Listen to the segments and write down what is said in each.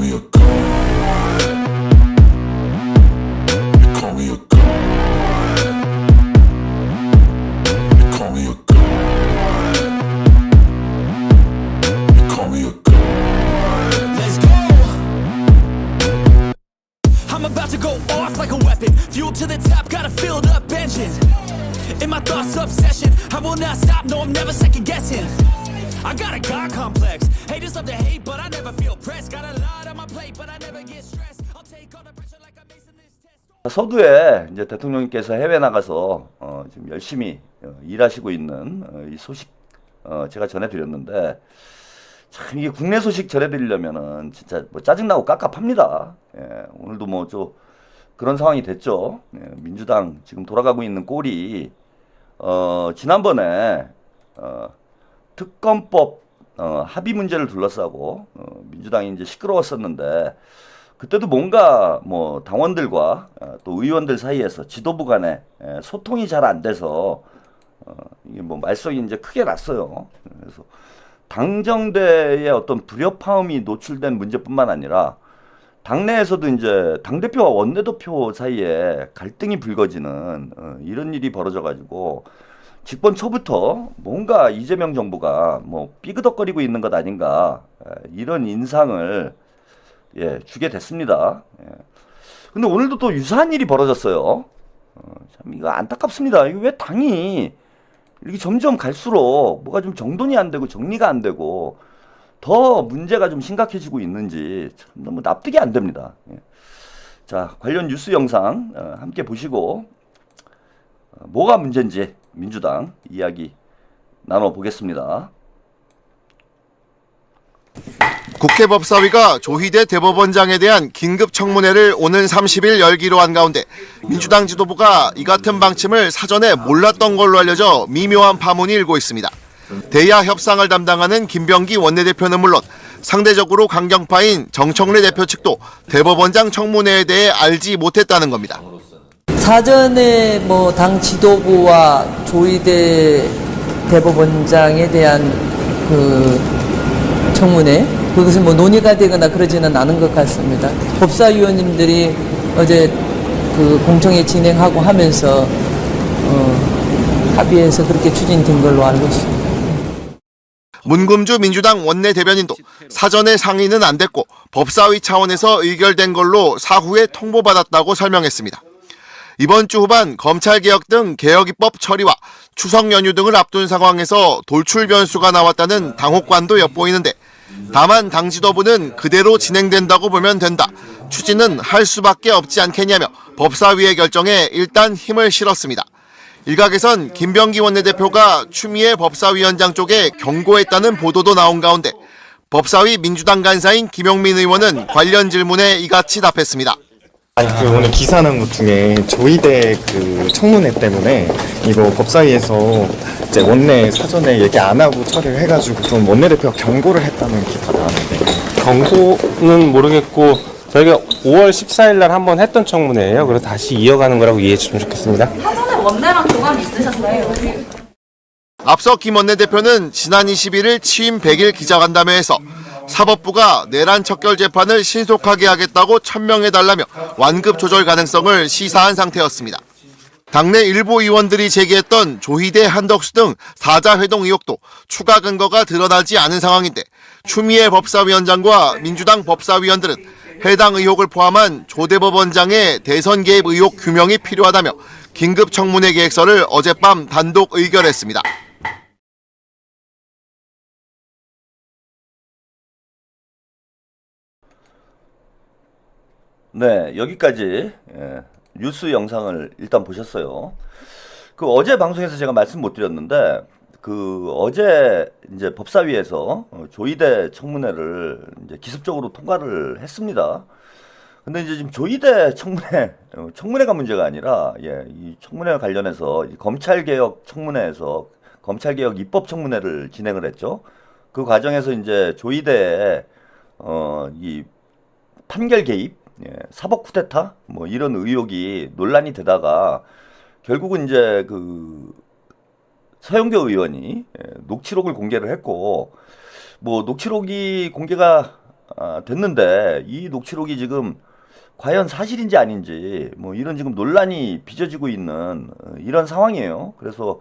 me a god. You call me a god. You call me a god. You call me a god. Let's go. I'm about to go off like a weapon. Fuel to the top, got a filled up engine. In my thoughts, obsession. I will not stop, no, I'm never second guessing. I got a God complex. Haters love to hate, but I never feel pressed. Got a lot on my plate, but I never get stressed. I'll take all the pressure like I'm acing this test. 서두에 이제 대통령님께서 해외 나가서 지금 열심히 일하시고 있는 이 소식 제가 전해드렸는데, 참 이게 국내 소식 전해드리려면은 진짜 뭐 짜증나고 깝깝합니다. 예, 오늘도 뭐 좀 그런 상황이 됐죠. 예, 민주당 지금 돌아가고 있는 꼴이 지난번에 특검법 합의 문제를 둘러싸고 민주당이 이제 시끄러웠었는데, 그때도 뭔가 뭐 당원들과 또 의원들 사이에서 지도부 간에 소통이 잘 안 돼서 이게 뭐 말썽이 이제 크게 났어요. 그래서 당정대의 어떤 불협화음이 노출된 문제뿐만 아니라 당내에서도 이제 당대표와 원내대표 사이에 갈등이 불거지는 이런 일이 벌어져가지고 집권 초부터 뭔가 이재명 정부가 뭐 삐그덕거리고 있는 것 아닌가, 이런 인상을 주게 됐습니다. 근데 오늘도 또 유사한 일이 벌어졌어요. 참 이거 안타깝습니다. 이거 왜 당이 이렇게 점점 갈수록 뭐가 좀 정돈이 안 되고 정리가 안 되고 더 문제가 좀 심각해지고 있는지 참 너무 납득이 안 됩니다. 자, 관련 뉴스 영상 함께 보시고 뭐가 문제인지 민주당 이야기 나눠보겠습니다. 국회 법사위가 조희대 대법원장에 대한 긴급 청문회를 오는 30일 열기로 한 가운데 민주당 지도부가 이 같은 방침을 사전에 몰랐던 걸로 알려져 미묘한 파문이 일고 있습니다. 대야 협상을 담당하는 김병기 원내대표는 물론 상대적으로 강경파인 정청래 대표 측도 대법원장 청문회에 대해 알지 못했다는 겁니다. 사전에 뭐 당 지도부와 조희대 대법원장에 대한 그 청문회, 그것이 뭐 논의가 되거나 그러지는 않은 것 같습니다. 법사위원님들이 어제 그 공청회 진행하고 하면서 합의해서 그렇게 추진된 걸로 알고 있습니다. 문금주 민주당 원내대변인도 사전에 상의는 안 됐고 법사위 차원에서 의결된 걸로 사후에 통보받았다고 설명했습니다. 이번 주 후반 검찰개혁 등 개혁입법 처리와 추석 연휴 등을 앞둔 상황에서 돌출 변수가 나왔다는 당혹관도 엿보이는데, 다만 당 지도부는 그대로 진행된다고 보면 된다, 추진은 할 수밖에 없지 않겠냐며 법사위의 결정에 일단 힘을 실었습니다. 일각에선 김병기 원내대표가 추미애 법사위원장 쪽에 경고했다는 보도도 나온 가운데 법사위 민주당 간사인 김용민 의원은 관련 질문에 이같이 답했습니다. 아니, 오늘 기사 난 것 중에 조희대 그 청문회 때문에 이거 법사위에서 이제 원내 사전에 얘기 안 하고 처리를 해가지고 좀 원내대표가 경고를 했다는 기사가 나왔는데. 경고는 모르겠고 저희가 5월 14일 날 한번 했던 청문회예요. 그래서 다시 이어가는 거라고 이해해 주시면 좋겠습니다. 사전에 원내랑 교감이 있으셨어요? 앞서 김 원내대표는 지난 21일 취임 100일 기자간담회에서 사법부가 내란 척결 재판을 신속하게 하겠다고 천명해달라며 완급 조절 가능성을 시사한 상태였습니다. 당내 일부 의원들이 제기했던 조희대, 한덕수 등 사자 회동 의혹도 추가 근거가 드러나지 않은 상황인데, 추미애 법사위원장과 민주당 법사위원들은 해당 의혹을 포함한 조 대법원장의 대선 개입 의혹 규명이 필요하다며 긴급 청문회 계획서를 어젯밤 단독 의결했습니다. 네, 여기까지 뉴스 영상을 일단 보셨어요. 그 어제 방송에서 제가 말씀 못 드렸는데, 그 어제 이제 법사위에서 조희대 청문회를 이제 기습적으로 통과를 했습니다. 근데 이제 지금 조희대 청문회가 문제가 아니라, 이 청문회와 관련해서 검찰개혁 청문회에서 검찰개혁 입법 청문회를 진행을 했죠. 그 과정에서 이제 조희대의 이 판결 개입, 사법 쿠데타 뭐 이런 의혹이 논란이 되다가 결국은 이제 그 서영교 의원이 녹취록을 공개를 했고, 뭐 녹취록이 공개가 됐는데 이 녹취록이 지금 과연 사실인지 아닌지 뭐 이런 지금 논란이 빚어지고 있는 이런 상황이에요. 그래서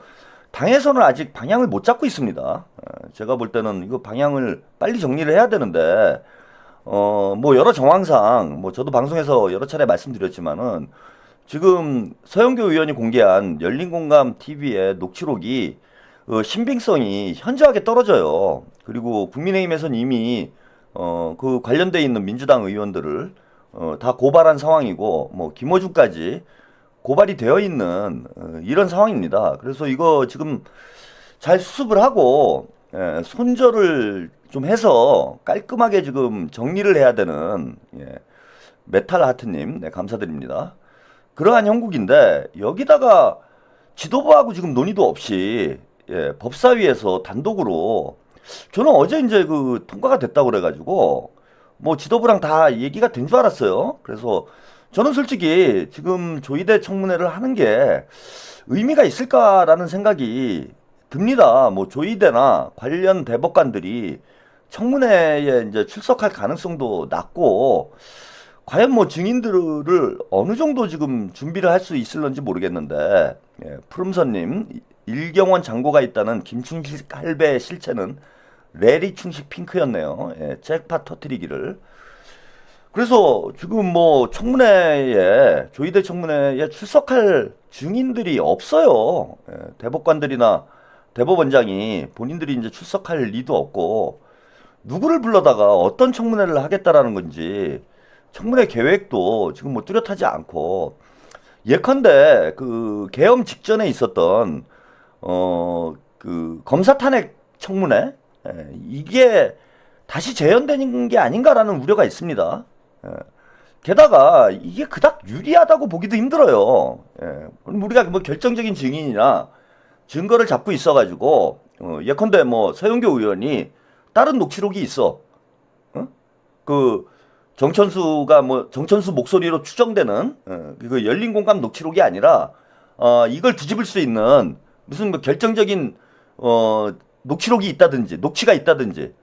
당에서는 아직 방향을 못 잡고 있습니다. 제가 볼 때는 이거 방향을 빨리 정리를 해야 되는데 뭐 여러 정황상 뭐 저도 방송에서 여러 차례 말씀드렸지만은 지금 서영교 의원이 공개한 열린공감 TV의 녹취록이 신빙성이 현저하게 떨어져요. 그리고 국민의힘에서는 이미 그 관련돼 있는 민주당 의원들을 다 고발한 상황이고 뭐 김어준까지 고발이 되어 있는 이런 상황입니다. 그래서 이거 지금 잘 수습을 하고 손절을 좀 해서 깔끔하게 지금 정리를 해야 되는 메탈 하트님 네, 감사드립니다. 그러한 형국인데 여기다가 지도부하고 지금 논의도 없이 법사위에서 단독으로 저는 어제 이제 그 통과가 됐다고 그래가지고 뭐 지도부랑 다 얘기가 된 줄 알았어요. 그래서 저는 솔직히 지금 조희대 청문회를 하는 게 의미가 있을까라는 생각이 듭니다. 뭐 조희대나 관련 대법관들이 청문회에 이제 출석할 가능성도 낮고 과연 뭐 증인들을 어느 정도 지금 준비를 할 수 있을런지 모르겠는데 푸름선님 일경원 장고가 있다는 김충식 할배의 실체는 레리 충식 핑크였네요. 잭팟 터트리기를. 그래서 지금 뭐 청문회에 조희대 청문회에 출석할 증인들이 없어요. 대법관들이나 대법원장이 본인들이 이제 출석할 리도 없고 누구를 불러다가 어떤 청문회를 하겠다라는 건지 청문회 계획도 지금 뭐 뚜렷하지 않고 예컨대 그 계엄 직전에 있었던 그 검사 탄핵 청문회 이게 다시 재현되는 게 아닌가라는 우려가 있습니다. 게다가 이게 그닥 유리하다고 보기도 힘들어요. 우리가 뭐 결정적인 증인이나 증거를 잡고 있어가지고 예컨대 뭐 서영교 의원이 다른 녹취록이 있어. 그 정천수가 뭐 정천수 목소리로 추정되는 그 열린 공감 녹취록이 아니라 이걸 뒤집을 수 있는 무슨 뭐 결정적인 녹취록이 있다든지 녹취가 있다든지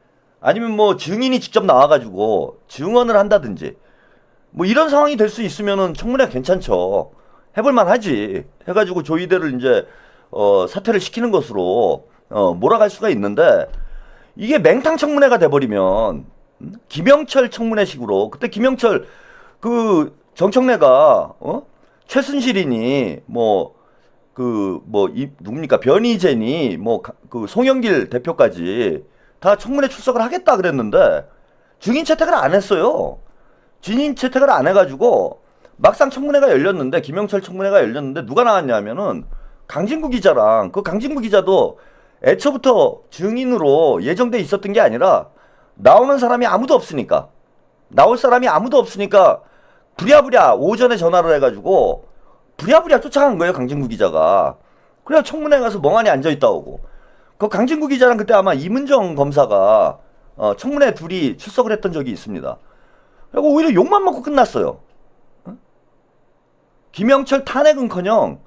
아니면 뭐 증인이 직접 나와가지고 증언을 한다든지 뭐 이런 상황이 될 수 있으면은 청문회 괜찮죠. 해볼만 하지. 해가지고 조희대를 이제 사퇴를 시키는 것으로 몰아갈 수가 있는데 이게 맹탕 청문회가 돼버리면 김영철 청문회식으로 그때 김영철 그 정청래가 최순실이니 뭐 누굽니까 변희재니 뭐 그 송영길 대표까지 다 청문회 출석을 하겠다 그랬는데 증인 채택을 안 했어요. 증인 채택을 안 해가지고 막상 청문회가 열렸는데 김영철 청문회가 열렸는데 누가 나왔냐면은 강진구 기자랑 그 강진구 기자도 애초부터 증인으로 예정돼 있었던 게 아니라 나오는 사람이 아무도 없으니까 나올 사람이 아무도 없으니까 부랴부랴 오전에 전화를 해가지고 부랴부랴 쫓아간 거예요. 강진구 기자가. 그래서 청문회 가서 멍하니 앉아있다 오고 그 강진구 기자랑 그때 아마 이문정 검사가 청문회 둘이 출석을 했던 적이 있습니다. 그리고 오히려 욕만 먹고 끝났어요. 김영철 탄핵은커녕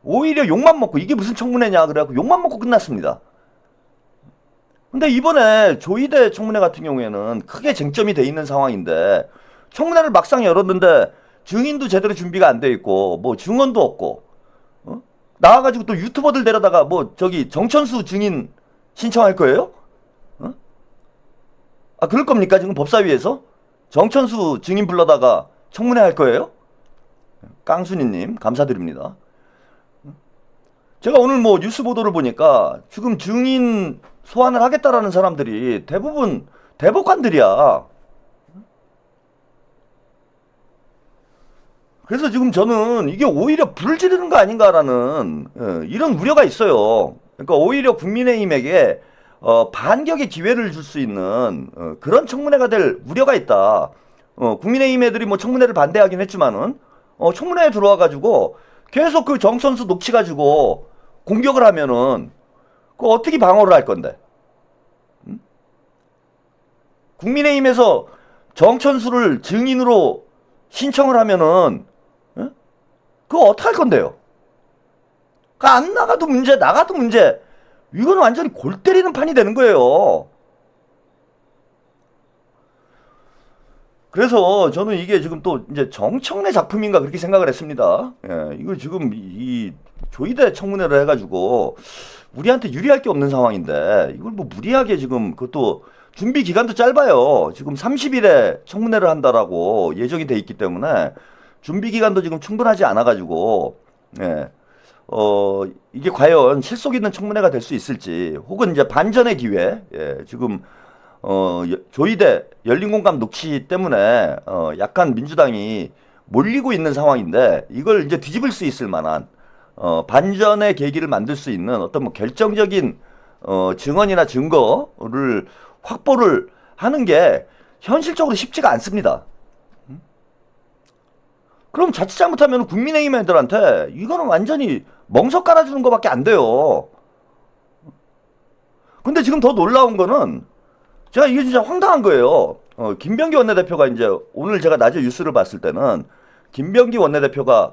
오히려 욕만 먹고 이게 무슨 청문회냐 그래갖고 욕만 먹고 끝났습니다. 근데 이번에 조희대 청문회 같은 경우에는 크게 쟁점이 돼 있는 상황인데 청문회를 막상 열었는데 증인도 제대로 준비가 안 돼 있고 뭐 증언도 없고 나와가지고 또 유튜버들 데려다가 뭐 저기 정천수 증인 신청할 거예요? 그럴 겁니까 지금 법사위에서? 정천수 증인 불러다가 청문회 할 거예요? 깡순이님 감사드립니다. 제가 오늘 뭐 뉴스 보도를 보니까 지금 증인 소환을 하겠다라는 사람들이 대부분 대법관들이야. 그래서 지금 저는 이게 오히려 불을 지르는 거 아닌가라는 이런 우려가 있어요. 그러니까 오히려 국민의힘에게 반격의 기회를 줄 수 있는 그런 청문회가 될 우려가 있다. 국민의힘 애들이 뭐 청문회를 반대하긴 했지만은 청문회에 들어와가지고 계속 그 정천수 녹취 가지고 공격을 하면은 그 어떻게 방어를 할 건데? 국민의힘에서 정천수를 증인으로 신청을 하면은 그거 어떡할 건데요? 그 안 나가도 문제, 나가도 문제. 이건 완전히 골 때리는 판이 되는 거예요. 그래서 저는 이게 지금 또 이제 정청래 작품인가 그렇게 생각을 했습니다. 예, 이거 지금 이 조이대 청문회를 해가지고 우리한테 유리할 게 없는 상황인데 이걸 뭐 무리하게 지금 그것도 준비 기간도 짧아요. 지금 30일에 청문회를 한다라고 예정이 돼 있기 때문에 준비 기간도 지금 충분하지 않아가지고 예, 이게 과연 실속 있는 청문회가 될 수 있을지 혹은 이제 반전의 기회 예, 지금 조이대 열린공감 녹취 때문에 약간 민주당이 몰리고 있는 상황인데 이걸 이제 뒤집을 수 있을 만한 반전의 계기를 만들 수 있는 어떤 뭐 결정적인 증언이나 증거를 확보를 하는 게 현실적으로 쉽지가 않습니다. 그럼 자칫 잘못하면 국민의힘 애들한테 이거는 완전히 멍석 깔아주는 것밖에 안 돼요. 근데 지금 더 놀라운 거는 제가 이게 진짜 황당한 거예요. 김병기 원내대표가 이제 오늘 제가 낮에 뉴스를 봤을 때는 김병기 원내대표가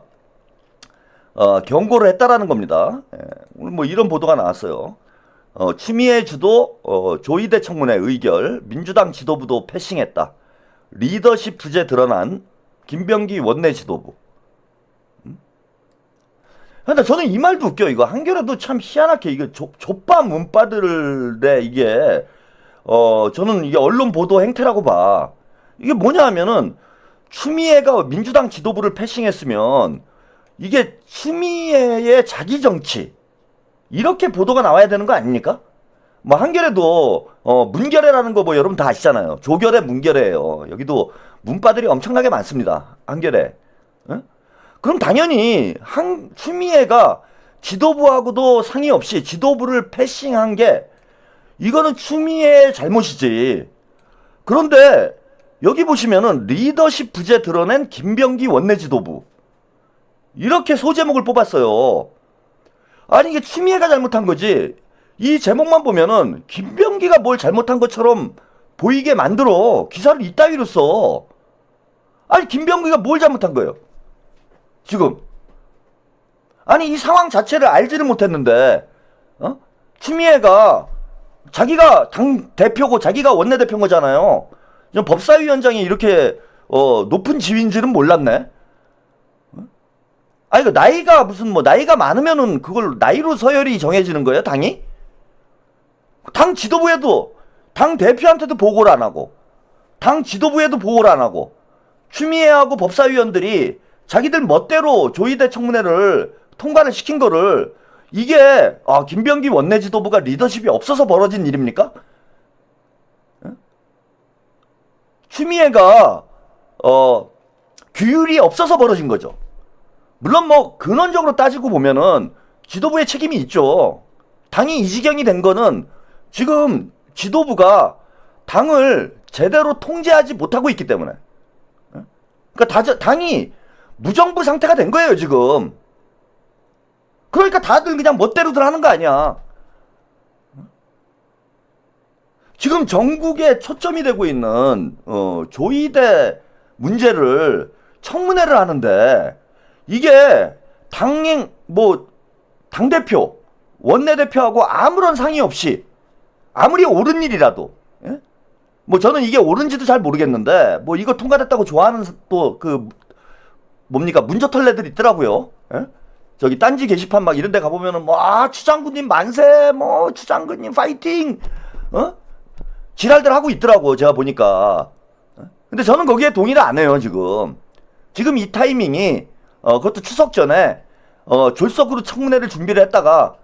경고를 했다라는 겁니다. 예, 오늘 뭐 이런 보도가 나왔어요. 추미애 주도 조이대 청문회 의결, 민주당 지도부도 패싱했다. 리더십 부재 드러난 김병기 원내 지도부. 근데 저는 이 말도 웃겨. 이거 한겨레도 참 희한하게 이거 족밥 문바들의 이게 저는 이게 언론 보도 행태라고 봐. 이게 뭐냐 하면은 추미애가 민주당 지도부를 패싱했으면 이게 추미애의 자기 정치 이렇게 보도가 나와야 되는 거 아닙니까? 뭐 한겨레도 문결회라는 거 뭐 여러분 다 아시잖아요. 조결회 문결회예요. 여기도 문바들이 엄청나게 많습니다. 한겨레. 응? 그럼 당연히 추미애가 지도부하고도 상의 없이 지도부를 패싱한 게 이거는 추미애의 잘못이지. 그런데 여기 보시면은 리더십 부재 드러낸 김병기 원내 지도부 이렇게 소제목을 뽑았어요. 아니 이게 추미애가 잘못한 거지. 이 제목만 보면은 김병기가 뭘 잘못한 것처럼 보이게 만들어 기사를 이따위로 써. 아니 김병기가 뭘 잘못한 거예요? 지금 아니 이 상황 자체를 알지를 못했는데 추미애가 자기가 당 대표고 자기가 원내대표인 거잖아요. 법사위원장이 이렇게 높은 지위인지는 몰랐네. 아니 그 나이가 무슨 뭐 나이가 많으면은 그걸 나이로 서열이 정해지는 거예요, 당이? 당 지도부에도 당 대표한테도 보고를 안 하고 당 지도부에도 보고를 안 하고 추미애하고 법사위원들이 자기들 멋대로 조이대 청문회를 통과를 시킨 거를 이게 김병기 원내 지도부가 리더십이 없어서 벌어진 일입니까? 추미애가 규율이 없어서 벌어진 거죠. 물론 뭐 근원적으로 따지고 보면은 지도부의 책임이 있죠. 당이 이 지경이 된 거는 지금 지도부가 당을 제대로 통제하지 못하고 있기 때문에. 그러니까 당이 무정부 상태가 된 거예요, 지금. 그러니까 다들 그냥 멋대로들 하는 거 아니야. 지금 전국에 초점이 되고 있는 조이대 문제를 청문회를 하는데 이게 당대표, 원내대표하고 아무런 상의 없이 아무리 옳은 일이라도 예? 뭐 저는 이게 옳은지도 잘 모르겠는데 뭐 이거 통과됐다고 좋아하는 또 그 뭡니까 문저털레들 있더라고요. 예? 저기 딴지 게시판 막 이런 데 가보면은 뭐 추장군님 만세 뭐 추장군님 파이팅 지랄들 하고 있더라고 제가 보니까. 근데 저는 거기에 동의를 안 해요. 지금 이 타이밍이 그것도 추석 전에 졸속으로 청문회를 준비를 했다가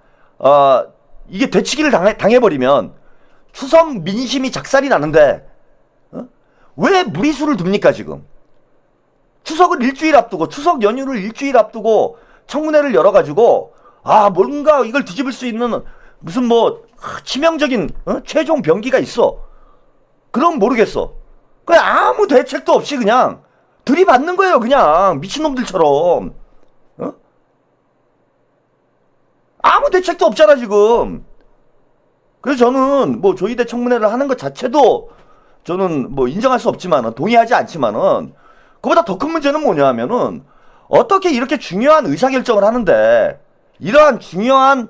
이게 되치기를 당해버리면 추석 민심이 작살이 나는데 왜 무리수를 둡니까 지금? 추석을 일주일 앞두고 추석 연휴를 일주일 앞두고 청문회를 열어가지고 뭔가 이걸 뒤집을 수 있는 무슨 뭐 치명적인 최종 병기가 있어. 그럼 모르겠어. 그냥 아무 대책도 없이 그냥 들이받는 거예요. 그냥 미친놈들처럼. 아무 대책도 없잖아 지금. 그래서 저는 뭐 조이대 청문회를 하는 것 자체도 저는 뭐 인정할 수 없지만은 동의하지 않지만은 그보다 더 큰 문제는 뭐냐 하면은 어떻게 이렇게 중요한 의사결정을 하는데 이러한 중요한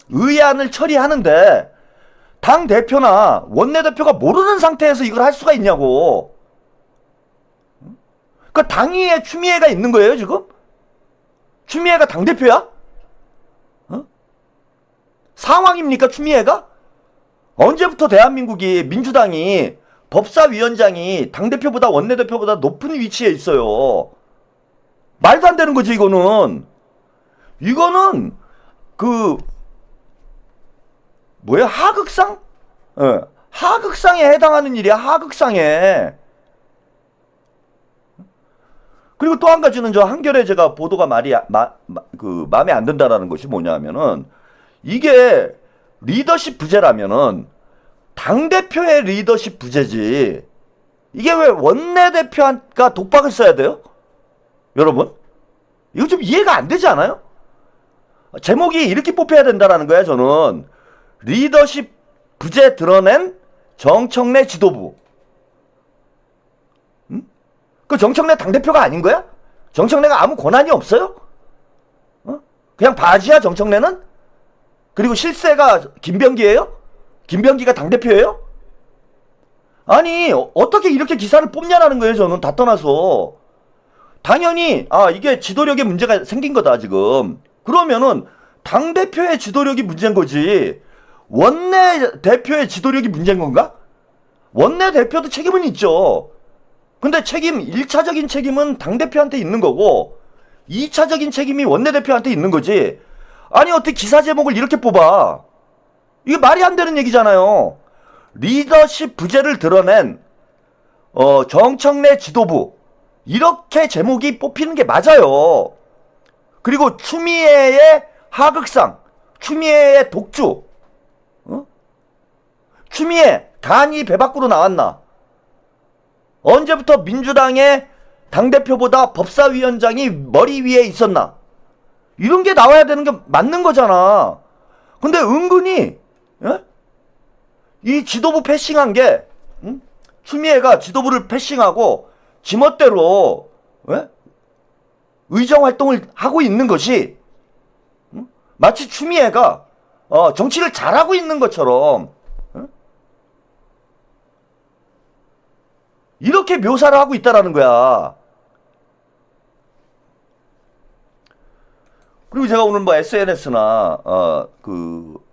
의안을 처리하는데 당 대표나 원내대표가 모르는 상태에서 이걸 할 수가 있냐고. 그 당위에 추미애가 있는 거예요 지금? 추미애가 당대표야? 상황입니까 추미애가? 언제부터 대한민국이 민주당이 법사위원장이 당대표보다 원내대표보다 높은 위치에 있어요. 말도 안 되는 거지 이거는. 이거는 그 뭐야 하극상? 하극상에 해당하는 일이야 하극상에. 그리고 또 한 가지는 저 한겨레 제가 보도가 마음에 안 든다라는 것이 뭐냐면은 이게 리더십 부재라면은 당대표의 리더십 부재지 이게 왜 원내대표가 독박을 써야 돼요? 여러분 이거 좀 이해가 안 되지 않아요? 제목이 이렇게 뽑혀야 된다라는 거야 저는. 리더십 부재 드러낸 정청래 지도부. 그 정청래 당대표가 아닌 거야? 정청래가 아무 권한이 없어요? 그냥 바지야 정청래는? 그리고 실세가 김병기예요? 김병기가 당대표예요? 아니 어떻게 이렇게 기사를 뽑냐라는 거예요 저는. 다 떠나서 당연히 이게 지도력에 문제가 생긴 거다 지금. 그러면은 당대표의 지도력이 문제인 거지 원내대표의 지도력이 문제인 건가? 원내대표도 책임은 있죠. 근데 1차적인 책임은 당대표한테 있는 거고 2차적인 책임이 원내대표한테 있는 거지. 아니 어떻게 기사 제목을 이렇게 뽑아? 이게 말이 안 되는 얘기잖아요. 리더십 부재를 드러낸 정청래 지도부 이렇게 제목이 뽑히는 게 맞아요. 그리고 추미애의 하극상, 추미애의 독주, 추미애 간이 배 밖으로 나왔나? 언제부터 민주당의 당대표보다 법사위원장이 머리 위에 있었나? 이런 게 나와야 되는 게 맞는 거잖아. 근데 은근히 이 지도부 패싱한 게 추미애가 지도부를 패싱하고 지멋대로 의정활동을 하고 있는 것이 마치 추미애가 정치를 잘하고 있는 것처럼 이렇게 묘사를 하고 있다라는 거야. 그리고 제가 오늘 뭐 SNS나 그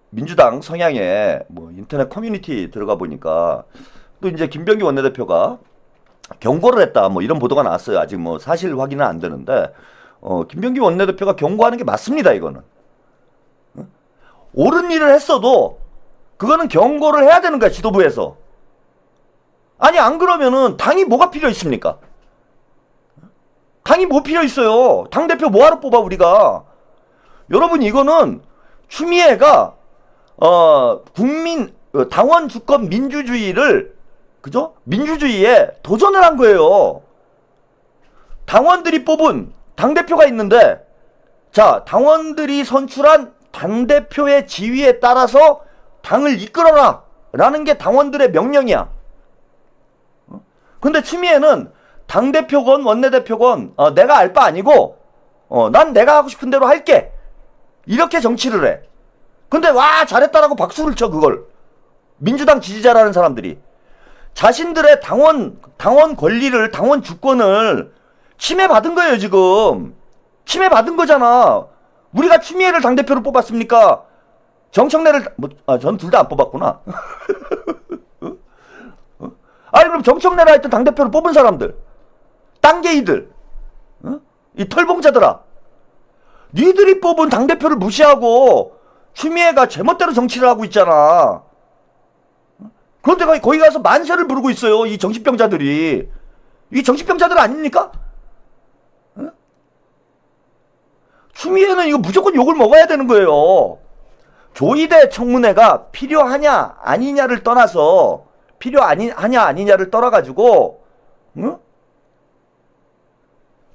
민주당 성향에 뭐 인터넷 커뮤니티 들어가 보니까 또 이제 김병기 원내대표가 경고를 했다 뭐 이런 보도가 나왔어요. 아직 뭐 사실 확인은 안 되는데 김병기 원내대표가 경고하는 게 맞습니다. 이거는 옳은 일을 했어도 그거는 경고를 해야 되는 거야 지도부에서. 아니 안 그러면은 당이 뭐가 필요 있습니까? 당이 뭐 필요 있어요? 당대표 뭐하러 뽑아 우리가? 여러분 이거는 추미애가 국민 당원 주권 민주주의를 그죠? 민주주의에 도전을 한 거예요. 당원들이 뽑은 당대표가 있는데 자 당원들이 선출한 당대표의 지위에 따라서 당을 이끌어라 라는 게 당원들의 명령이야. 근데 추미애는 당대표건 원내대표건 내가 알 바 아니고 난 내가 하고 싶은 대로 할게 이렇게 정치를 해. 근데 와 잘했다라고 박수를 쳐. 그걸 민주당 지지자라는 사람들이 자신들의 당원 권리를 당원 주권을 침해받은 거예요 지금. 침해받은 거잖아. 우리가 추미애를 당대표로 뽑았습니까? 정청래를 전 둘 다 안 뽑았구나. 아니 그럼 정청래라 하여튼 당대표를 뽑은 사람들 땅개이들 이 털봉자들아 니들이 뽑은 당대표를 무시하고 추미애가 제멋대로 정치를 하고 있잖아. 그런데 거기 가서 만세를 부르고 있어요 이 정신병자들이. 이 정신병자들 아닙니까? 추미애는 이거 무조건 욕을 먹어야 되는 거예요. 조이대 청문회가 필요하냐 아니냐를 떠나서 필요하냐 아니냐를 떠나가지고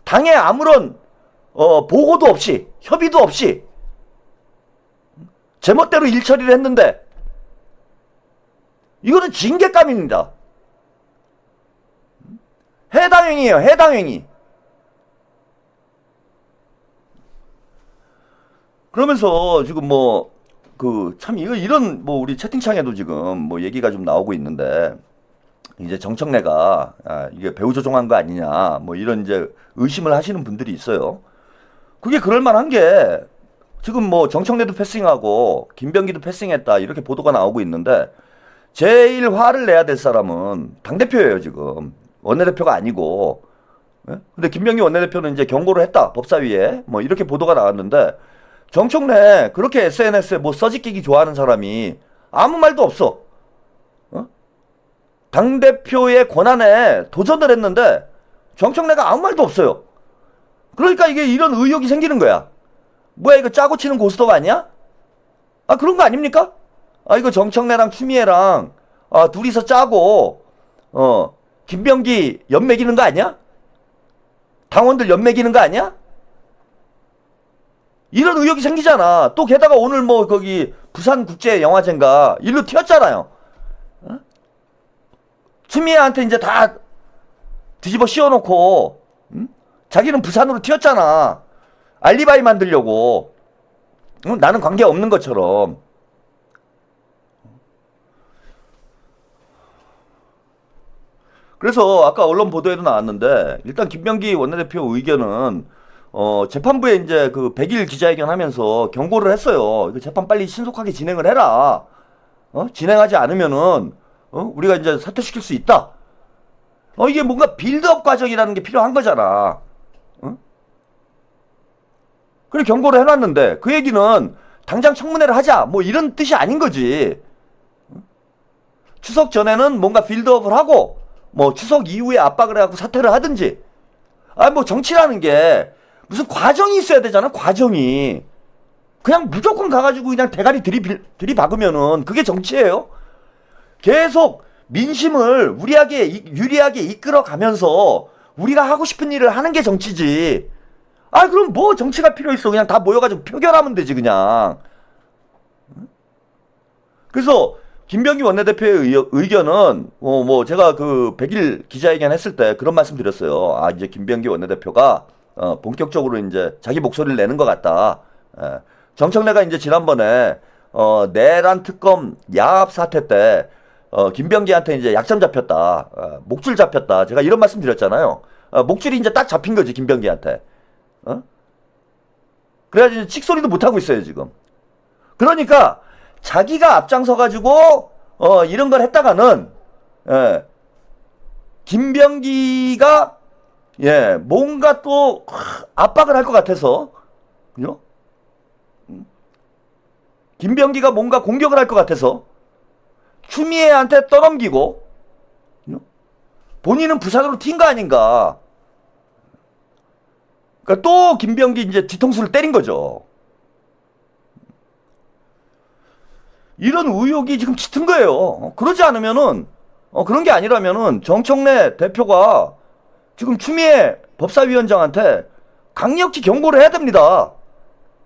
당에 아무런 보고도 없이 협의도 없이 제멋대로 일처리를 했는데 이거는 징계감입니다. 해당행위예요. 해당행위. 그러면서 지금 뭐 참 이런 뭐 우리 채팅창에도 지금 뭐 얘기가 좀 나오고 있는데 이제 정청래가 이게 배후 조종한 거 아니냐 뭐 이런 이제 의심을 하시는 분들이 있어요. 그게 그럴 만한 게 지금 뭐 정청래도 패싱하고 김병기도 패싱했다 이렇게 보도가 나오고 있는데 제일 화를 내야 될 사람은 당대표예요. 지금 원내대표가 아니고. 예? 근데 김병기 원내대표는 이제 경고를 했다 법사위에 뭐 이렇게 보도가 나왔는데 정청래 그렇게 SNS에 뭐 써짓기기 좋아하는 사람이 아무 말도 없어. 당대표의 권한에 도전을 했는데 정청래가 아무 말도 없어요. 그러니까 이게 이런 의혹이 생기는 거야. 뭐야 이거 짜고 치는 고스톱 아니야? 아 그런 거 아닙니까? 아 이거 정청래랑 추미애랑 둘이서 짜고 김병기 연맥이는 거 아니야? 당원들 연맥이는 거 아니야? 이런 의혹이 생기잖아. 또 게다가 오늘 뭐 거기 부산국제영화제인가 일로 튀었잖아요. 추미애한테 이제 다 뒤집어 씌워놓고 자기는 부산으로 튀었잖아. 알리바이 만들려고. 나는 관계 없는 것처럼. 그래서 아까 언론 보도에도 나왔는데 일단 김병기 원내대표 의견은 재판부에 이제 그 100일 기자회견 하면서 경고를 했어요. 이거 재판 빨리 신속하게 진행을 해라. 진행하지 않으면은 우리가 이제 사퇴시킬 수 있다. 이게 뭔가 빌드업 과정이라는 게 필요한 거잖아. 그래 경고를 해놨는데 그 얘기는 당장 청문회를 하자 뭐 이런 뜻이 아닌 거지. 추석 전에는 뭔가 빌드업을 하고 뭐 추석 이후에 압박을 해갖고 사퇴를 하든지. 뭐 정치라는 게 무슨 과정이 있어야 되잖아. 과정이. 그냥 무조건 가가지고 그냥 대가리 들이박으면은 그게 정치예요. 계속 민심을 유리하게 이끌어가면서 우리가 하고 싶은 일을 하는 게 정치지. 그럼 뭐 정치가 필요 있어. 그냥 다 모여가지고 표결하면 되지 그냥. 그래서 김병기 원내대표의 의견은 뭐 제가 그 100일 기자회견 했을 때 그런 말씀 드렸어요. 이제 김병기 원내대표가 본격적으로 이제 자기 목소리를 내는 것 같다. 정청래가 이제 지난번에 내란 특검 야합 사태 때 김병기한테 이제 약점 잡혔다. 목줄 잡혔다. 제가 이런 말씀 드렸잖아요. 목줄이 이제 딱 잡힌 거지 김병기한테. 그래가지고 찍소리도 못하고 있어요 지금. 그러니까 자기가 앞장서가지고 이런 걸 했다가는 김병기가 뭔가 또 압박을 할 것 같아서 그죠? 김병기가 뭔가 공격을 할 것 같아서 추미애한테 떠넘기고 본인은 부산으로 튄 거 아닌가. 그러니까 또 김병기 이제 뒤통수를 때린 거죠. 이런 의혹이 지금 짙은 거예요. 그러지 않으면은 그런 게 아니라면은 정청래 대표가 지금 추미애 법사위원장한테 강력히 경고를 해야 됩니다.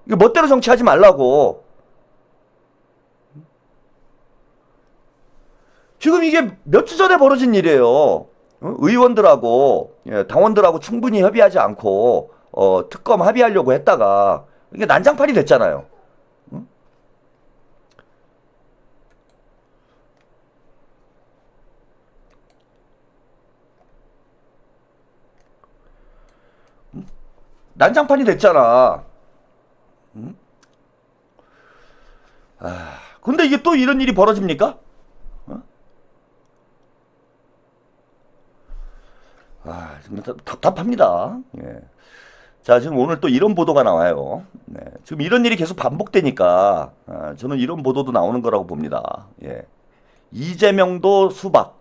이거 멋대로 정치하지 말라고. 지금 이게 몇 주 전에 벌어진 일이에요. 의원들하고 당원들하고 충분히 협의하지 않고 특검 합의하려고 했다가 이게 난장판이 됐잖아요. 난장판이 됐잖아. 근데 이게 또 이런 일이 벌어집니까? 정말 답답합니다. 자, 지금 오늘 또 이런 보도가 나와요. 지금 이런 일이 계속 반복되니까 저는 이런 보도도 나오는 거라고 봅니다. 이재명도 수박,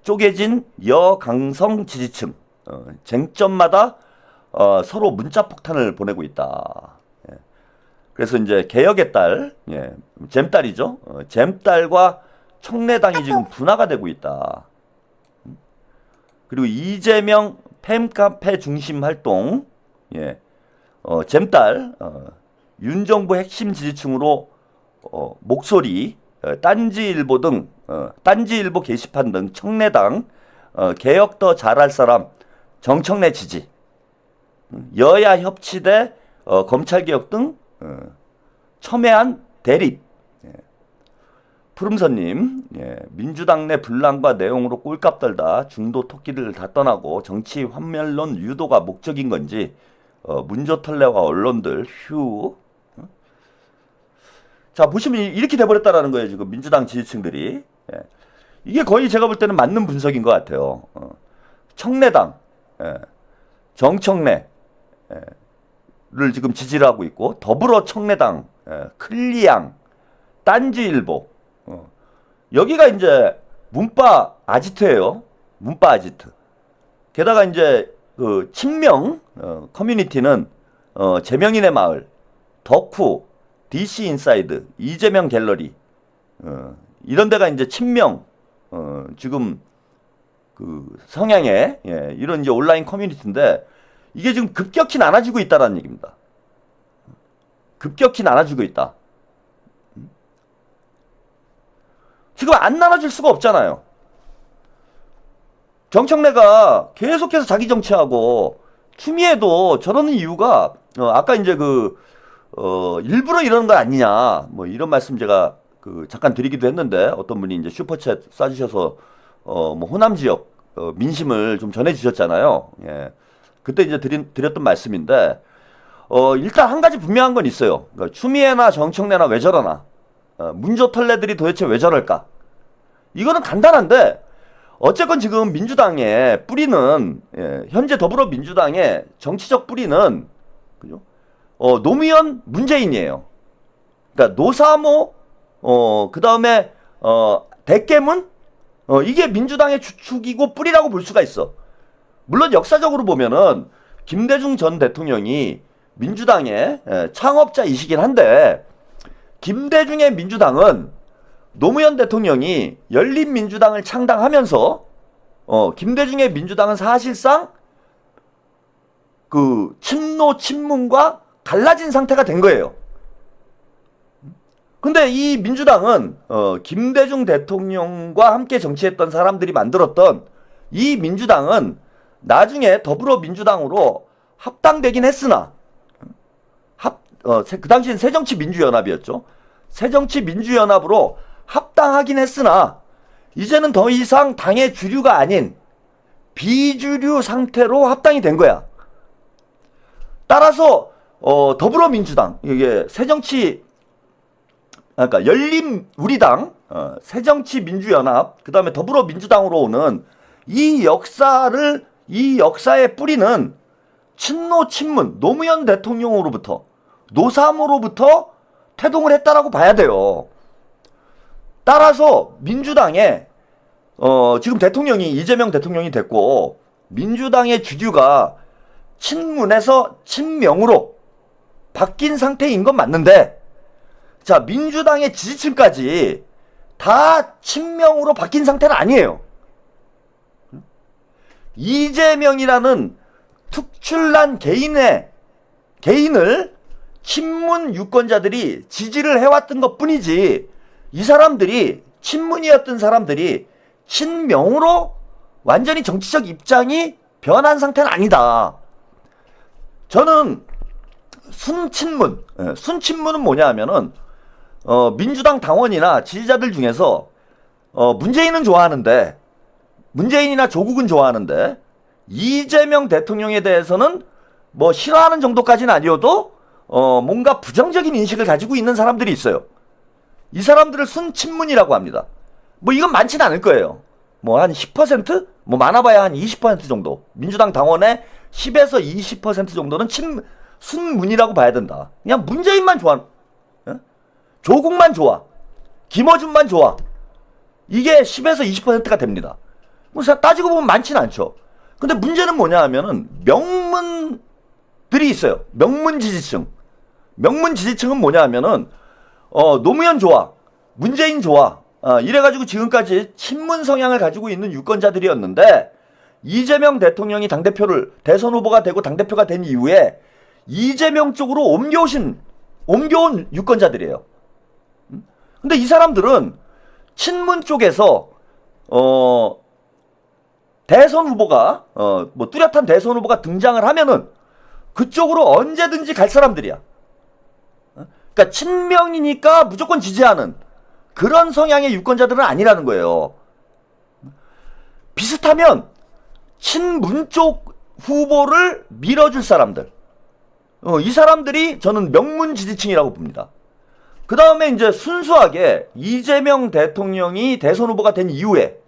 쪼개진 여강성 지지층, 쟁점마다 서로 문자 폭탄을 보내고 있다. 그래서 이제 개혁의 딸, 잼딸이죠. 잼딸과 청래당이 지금 분화가 되고 있다. 그리고 이재명 팬카페 중심 활동, 잼딸, 윤정부 핵심 지지층으로 목소리, 딴지일보 등, 딴지일보 게시판 등 청래당, 개혁 더 잘할 사람, 정청래 지지, 여야 협치대, 검찰개혁 등 첨예한 대립, 푸름선님, 예, 민주당 내 분란과 내용으로 꼴값 떨다 중도 토끼를 다 떠나고 정치 환멸론 유도가 목적인 건지 문조털레와 언론들 휴. 자, 보시면 이렇게 돼버렸다라는 거예요. 지금 민주당 지지층들이. 예. 이게 거의 제가 볼 때는 맞는 분석인 것 같아요. 청래당, 예, 정청래를 지금 지지를 하고 있고, 더불어 청래당, 클리앙, 딴지일보, 여기가 이제 문파 아지트예요. 문파 아지트. 게다가 이제 그 친명 커뮤니티는 재명인의 마을, 덕후, DC 인사이드, 이재명 갤러리, 이런 데가 이제 친명 지금 그 성향의 이런 이제 온라인 커뮤니티인데, 이게 지금 급격히 나눠지고 있다라는 얘기입니다. 급격히 나눠지고 있다. 지금 안 나눠질 수가 없잖아요. 정청래가 계속해서 자기 정치하고 추미애도 저러는 이유가 아까 이제 일부러 이러는 거 아니냐 뭐 이런 말씀 제가 잠깐 드리기도 했는데, 어떤 분이 이제 슈퍼챗 쏴주셔서 뭐 호남 지역 민심을 좀 전해주셨잖아요. 예. 그때 이제 드렸던 말씀인데, 일단 한 가지 분명한 건 있어요. 그러니까 추미애나 정청래나 왜 저러나, 문조털레들이 도대체 왜 저럴까? 이거는 간단한데, 어쨌건 지금 민주당의 뿌리는, 현재 더불어민주당의 정치적 뿌리는, 그죠? 노무현 문재인이에요. 그러니까 노사모, 그 다음에, 대깨문, 이게 민주당의 주축이고 뿌리라고 볼 수가 있어. 물론 역사적으로 보면은, 김대중 전 대통령이 민주당의 창업자이시긴 한데, 김대중의 민주당은 노무현 대통령이 열린민주당을 창당하면서 김대중의 민주당은 사실상 그 친노 친문과 갈라진 상태가 된 거예요. 근데 이 민주당은 김대중 대통령과 함께 정치했던 사람들이 만들었던 이 민주당은 나중에 더불어민주당으로 합당되긴 했으나 그 당시엔 새정치민주연합이었죠. 새정치민주연합으로 합당하긴 했으나 이제는 더 이상 당의 주류가 아닌 비주류 상태로 합당이 된 거야. 따라서 더불어민주당, 이게 그러니까 열린우리당, 새정치민주연합, 그 다음에 더불어민주당으로 오는 이 역사의 뿌리는 친노 친문, 노무현 대통령으로부터, 노사모로부터 태동을 했다라고 봐야 돼요. 따라서 민주당에 지금 대통령이 이재명 대통령이 됐고, 민주당의 주류가 친문에서 친명으로 바뀐 상태인 건 맞는데, 자, 민주당의 지지층까지 다 친명으로 바뀐 상태는 아니에요. 이재명이라는 특출난 개인을 친문 유권자들이 지지를 해왔던 것 뿐이지, 이 사람들이, 친문이었던 사람들이 친명으로 완전히 정치적 입장이 변한 상태는 아니다. 저는 순친문은 뭐냐 하면은 민주당 당원이나 지지자들 중에서 문재인은 좋아하는데, 문재인이나 조국은 좋아하는데 이재명 대통령에 대해서는 뭐 싫어하는 정도까지는 아니어도 뭔가 부정적인 인식을 가지고 있는 사람들이 있어요. 이 사람들을 순친문이라고 합니다. 뭐 이건 많지는 않을 거예요. 뭐 한 10%? 뭐 많아봐야 한 20% 정도. 민주당 당원의 10에서 20% 정도는 순문이라고 봐야 된다. 그냥 문재인만 좋아, 조국만 좋아, 김어준만 좋아. 이게 10에서 20%가 됩니다. 뭐 따지고 보면 많지는 않죠. 근데 문제는 뭐냐 하면은 명문들이 있어요. 명문 지지층. 명문 지지층은 뭐냐 하면은 노무현 좋아, 문재인 좋아, 이래가지고 지금까지 친문 성향을 가지고 있는 유권자들이었는데, 이재명 대통령이 대선 후보가 되고 당대표가 된 이후에 이재명 쪽으로 옮겨온 유권자들이에요. 근데 이 사람들은 친문 쪽에서 대선 후보가 뭐 뚜렷한 대선 후보가 등장을 하면은 그쪽으로 언제든지 갈 사람들이야. 그러니까 친명이니까 무조건 지지하는, 그런 성향의 유권자들은 아니라는 거예요. 비슷하면 친문 쪽 후보를 밀어줄 사람들, 이 사람들이 저는 명문 지지층이라고 봅니다. 그 다음에 이제 순수하게 이재명 대통령이 대선 후보가 된 이후에,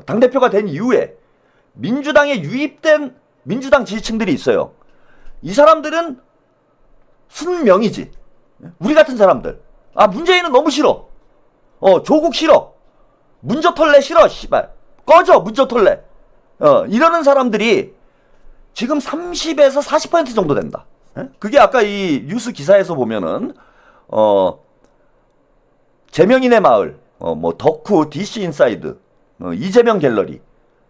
당대표가 된 이후에 민주당에 유입된 민주당 지지층들이 있어요. 이 사람들은 순명이지. 우리 같은 사람들. 아, 문재인은 너무 싫어. 조국 싫어. 문저털래 싫어. 씨발. 꺼져, 문저털래. 이러는 사람들이 지금 30에서 40% 정도 된다. 그게 아까 이 뉴스 기사에서 보면은, 재명인의 마을, 뭐, 덕후, DC 인사이드, 이재명 갤러리,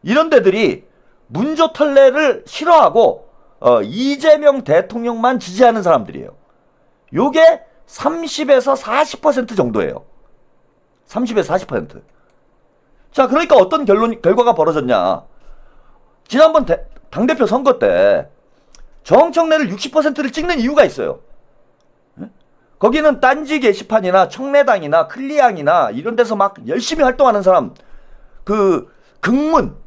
이런 데들이 문저털래를 싫어하고, 이재명 대통령만 지지하는 사람들이에요. 요게 30에서 40% 정도예요. 30에서 40%. 자, 그러니까 어떤 결과가 벌어졌냐. 지난번 당대표 선거 때 정청래를 60%를 찍는 이유가 있어요. 거기는 딴지 게시판이나 청래당이나 클리앙이나 이런 데서 막 열심히 활동하는 사람, 그 극문,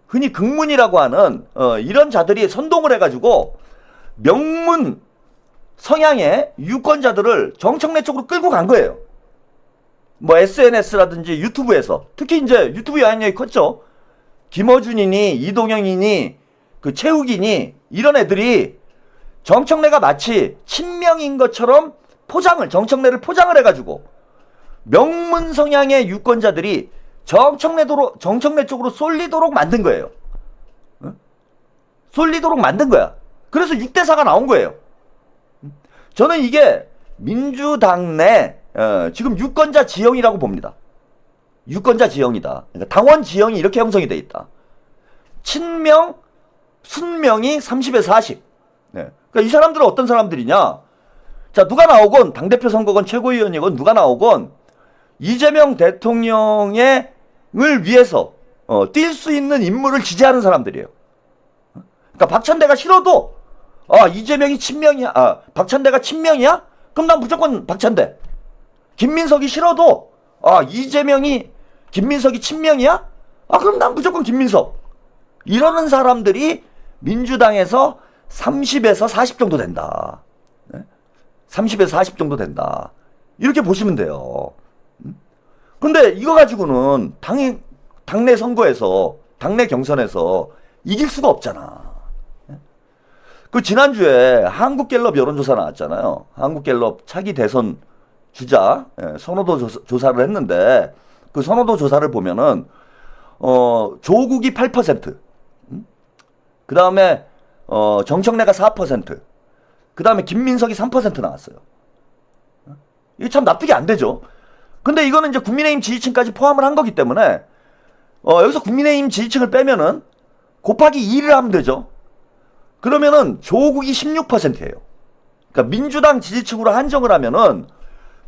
흔히 극문이라고 하는 이런 자들이 선동을 해가지고 명문 성향의 유권자들을 정청래 쪽으로 끌고 간 거예요. 뭐 SNS라든지 유튜브에서, 특히 이제 유튜브 영향력이 컸죠. 김어준이니 이동영이니 그 최욱이니 이런 애들이 정청래가 마치 친명인 것처럼 정청래를 포장을 해가지고 명문 성향의 유권자들이 정청래 쪽으로 쏠리도록 만든 거예요. 쏠리도록 만든 거야. 그래서 6대4가 나온 거예요. 저는 이게 민주당 내 지금 유권자 지형이라고 봅니다. 유권자 지형이다. 그러니까 당원 지형이 이렇게 형성이 돼 있다. 친명, 순명이 30에서 40. 네. 그러니까 이 사람들은 어떤 사람들이냐? 자, 누가 나오건 당대표 선거건 최고위원이건 누가 나오건 이재명 대통령을 위해서 뛸 수 있는 인물을 지지하는 사람들이에요. 그러니까 박찬대가 싫어도 이재명이 친명이야. 박찬대가 친명이야? 그럼 난 무조건 박찬대. 김민석이 싫어도 김민석이 친명이야? 그럼 난 무조건 김민석. 이러는 사람들이 민주당에서 30에서 40 정도 된다. 30에서 40 정도 된다. 이렇게 보시면 돼요. 근데 이거 가지고는 당내 선거에서, 당내 경선에서 이길 수가 없잖아. 그 지난주에 한국갤럽 여론조사 나왔잖아요. 한국갤럽 차기 대선 주자 선호도 조사를 했는데 그 선호도 조사를 보면은 조국이 8%, 그 다음에 정청래가 4%, 그 다음에 김민석이 3% 나왔어요. 이게 참 납득이 안 되죠. 근데 이거는 이제 국민의힘 지지층까지 포함을 한 거기 때문에 여기서 국민의힘 지지층을 빼면은 곱하기 2를 하면 되죠. 그러면은 조국이 16%예요. 그러니까 민주당 지지층으로 한정을 하면은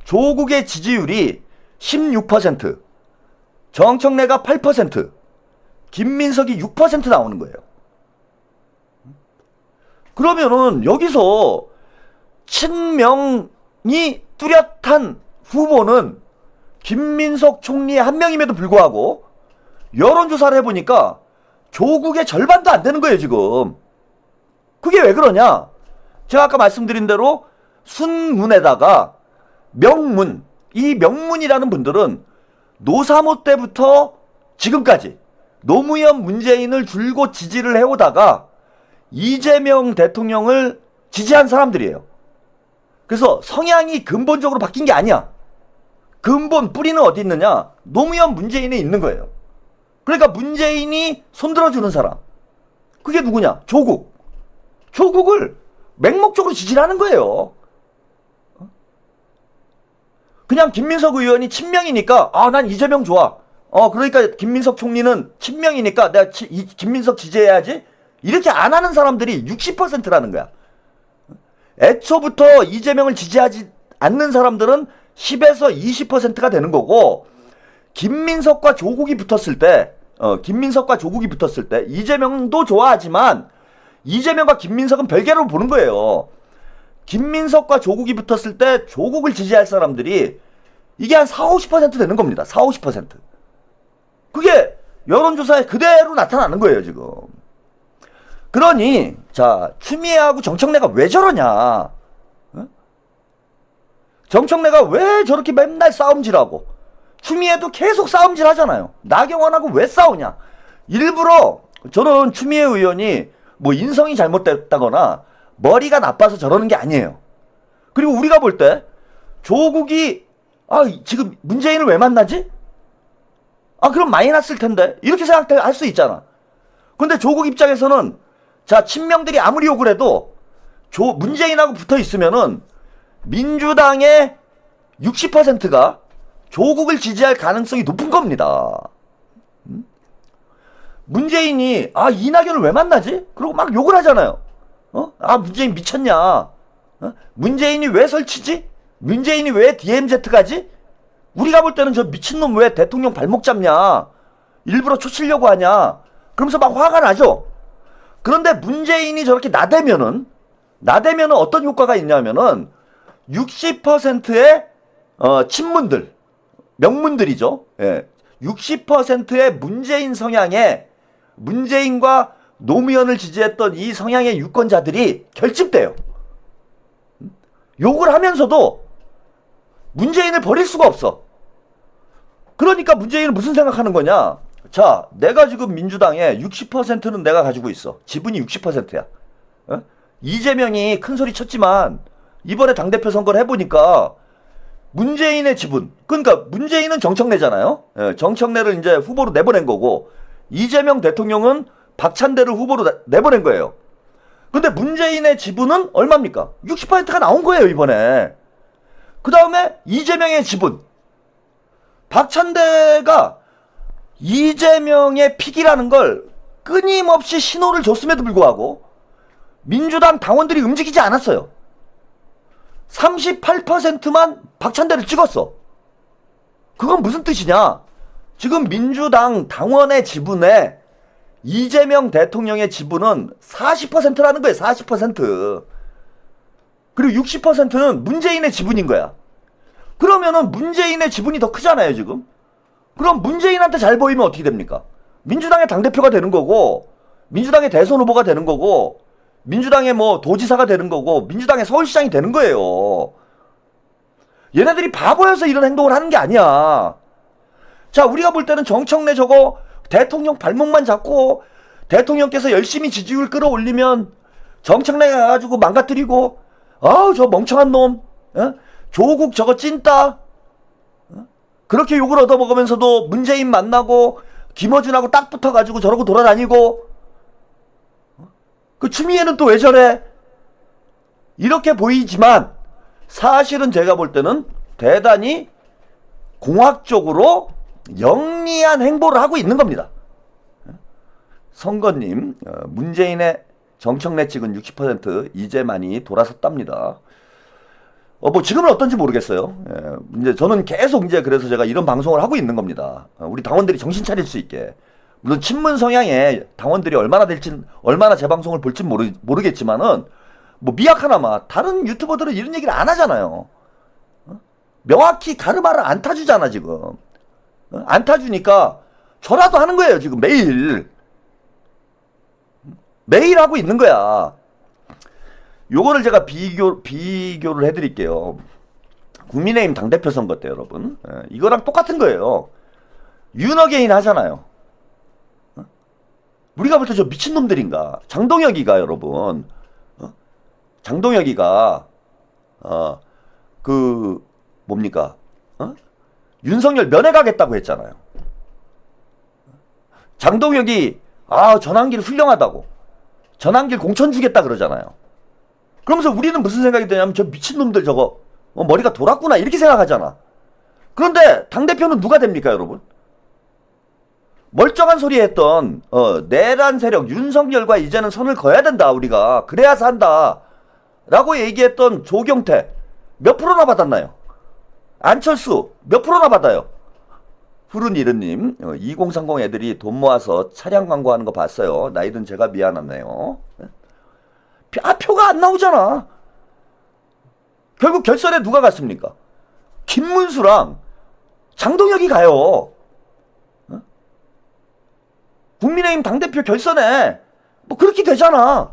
조국의 지지율이 16%, 정청래가 8%, 김민석이 6% 나오는 거예요. 그러면은 여기서 친명이 뚜렷한 후보는 김민석 총리 한 명임에도 불구하고 여론조사를 해보니까 조국의 절반도 안 되는 거예요, 지금. 그게 왜 그러냐? 제가 아까 말씀드린 대로 순문에다가 명문, 이 명문이라는 분들은 노사모 때부터 지금까지 노무현 문재인을 줄곧 지지를 해오다가 이재명 대통령을 지지한 사람들이에요. 그래서 성향이 근본적으로 바뀐 게 아니야. 근본 뿌리는 어디 있느냐? 노무현 문재인에 있는 거예요. 그러니까 문재인이 손들어주는 사람, 그게 누구냐? 조국을 맹목적으로 지지를 하는 거예요. 그냥 김민석 의원이 친명이니까 난 이재명 좋아. 그러니까 김민석 총리는 친명이니까 내가 김민석 지지해야지. 이렇게 안 하는 사람들이 60%라는 거야. 애초부터 이재명을 지지하지 않는 사람들은 10에서 20%가 되는 거고, 김민석과 조국이 붙었을 때 이재명도 좋아하지만 이재명과 김민석은 별개로 보는 거예요. 김민석과 조국이 붙었을 때 조국을 지지할 사람들이 이게 한 40-50% 되는 겁니다. 40-50%. 그게 여론조사에 그대로 나타나는 거예요, 지금. 그러니, 자, 추미애하고 정청래가 왜 저러냐? 어? 정청래가 왜 저렇게 맨날 싸움질하고, 추미애도 계속 싸움질 하잖아요. 나경원하고 왜 싸우냐? 일부러, 저는 추미애 의원이 뭐 인성이 잘못됐다거나, 머리가 나빠서 저러는 게 아니에요. 그리고 우리가 볼 때, 조국이, 지금 문재인을 왜 만나지? 그럼 많이 났을 텐데. 이렇게 생각할 수 있잖아. 근데 조국 입장에서는, 자, 친명들이 아무리 욕을 해도, 문재인하고 붙어 있으면은, 민주당의 60%가 조국을 지지할 가능성이 높은 겁니다. 문재인이, 이낙연을 왜 만나지? 그러고 막 욕을 하잖아요. 문재인 미쳤냐? 문재인이 왜 설치지? 문재인이 왜 DMZ 가지? 우리가 볼 때는 저 미친놈 왜 대통령 발목 잡냐? 일부러 초치려고 하냐? 그러면서 막 화가 나죠? 그런데 문재인이 저렇게 나대면은 어떤 효과가 있냐면은 60%의 친문들, 명문들이죠. 예. 60%의 문재인 성향의 문재인과 노무현을 지지했던 이 성향의 유권자들이 결집돼요. 욕을 하면서도 문재인을 버릴 수가 없어. 그러니까 문재인은 무슨 생각하는 거냐? 자, 내가 지금 민주당의 60%는 내가 가지고 있어. 지분이 60%야. 이재명이 큰 소리 쳤지만 이번에 당대표 선거를 해보니까 문재인의 지분, 그러니까 문재인은 정청래잖아요. 예, 정청래를 이제 후보로 내보낸 거고 이재명 대통령은 박찬대를 후보로 내보낸 거예요. 근데 문재인의 지분은 얼마입니까? 60%가 나온 거예요, 이번에. 그 다음에 이재명의 지분. 박찬대가 이재명의 픽이라는 걸 끊임없이 신호를 줬음에도 불구하고 민주당 당원들이 움직이지 않았어요. 38%만 박찬대를 찍었어. 그건 무슨 뜻이냐? 지금 민주당 당원의 지분에 이재명 대통령의 지분은 40%라는 거예요. 40%. 그리고 60%는 문재인의 지분인 거야. 그러면은 문재인의 지분이 더 크잖아요, 지금. 그럼 문재인한테 잘 보이면 어떻게 됩니까? 민주당의 당대표가 되는 거고, 민주당의 대선 후보가 되는 거고, 민주당의 뭐 도지사가 되는 거고, 민주당의 서울시장이 되는 거예요. 얘네들이 바보여서 이런 행동을 하는 게 아니야. 자, 우리가 볼 때는 정청래 저거 대통령 발목만 잡고 대통령께서 열심히 지지율 끌어올리면 정청래가 가가지고 망가뜨리고, 저 멍청한 놈, 조국 저거 찐따, 그렇게 욕을 얻어먹으면서도 문재인 만나고 김어준하고 딱 붙어가지고 저러고 돌아다니고, 그 추미애는 또 왜 저래? 이렇게 보이지만 사실은 제가 볼 때는 대단히 공학적으로 영리한 행보를 하고 있는 겁니다. 선거님, 문재인의 정청래 찍은 60% 이제 많이 돌아섰답니다. 뭐 지금은 어떤지 모르겠어요. 이제 저는 계속 이제 그래서 제가 이런 방송을 하고 있는 겁니다. 우리 당원들이 정신 차릴 수 있게. 물론 친문 성향의 당원들이 얼마나 제 방송을 볼지 모르겠지만은 뭐 미약하나마 다른 유튜버들은 이런 얘기를 안 하잖아요. 명확히 가르마를 안 타주잖아 지금. 안 타주니까 저라도 하는 거예요 지금 매일 하고 있는 거야. 요거를 제가 비교를 해드릴게요. 국민의힘 당대표 선거 때 여러분, 이거랑 똑같은 거예요. 윤어게인 하잖아요. 우리가 볼 때 저 미친놈들인가. 장동혁이가 여러분, 장동혁이가 뭡니까, 윤석열 면회 가겠다고 했잖아요. 장동혁이 전환길 훌륭하다고, 전환길 공천 주겠다 그러잖아요. 그러면서 우리는 무슨 생각이 드냐면 저 미친놈들 저거 머리가 돌았구나 이렇게 생각하잖아. 그런데 당대표는 누가 됩니까 여러분? 멀쩡한 소리 했던 내란 세력 윤석열과 이제는 선을 그어야 된다 우리가, 그래야 산다 라고 얘기했던 조경태 몇 프로나 받았나요? 안철수 몇 프로나 받아요? 푸른이른님, 2030 애들이 돈 모아서 차량 광고하는 거 봤어요. 나이든 제가 미안하네요. 표가 안 나오잖아. 결국 결선에 누가 갔습니까? 김문수랑 장동혁이 가요. 어? 국민의힘 당대표 결선에 뭐 그렇게 되잖아.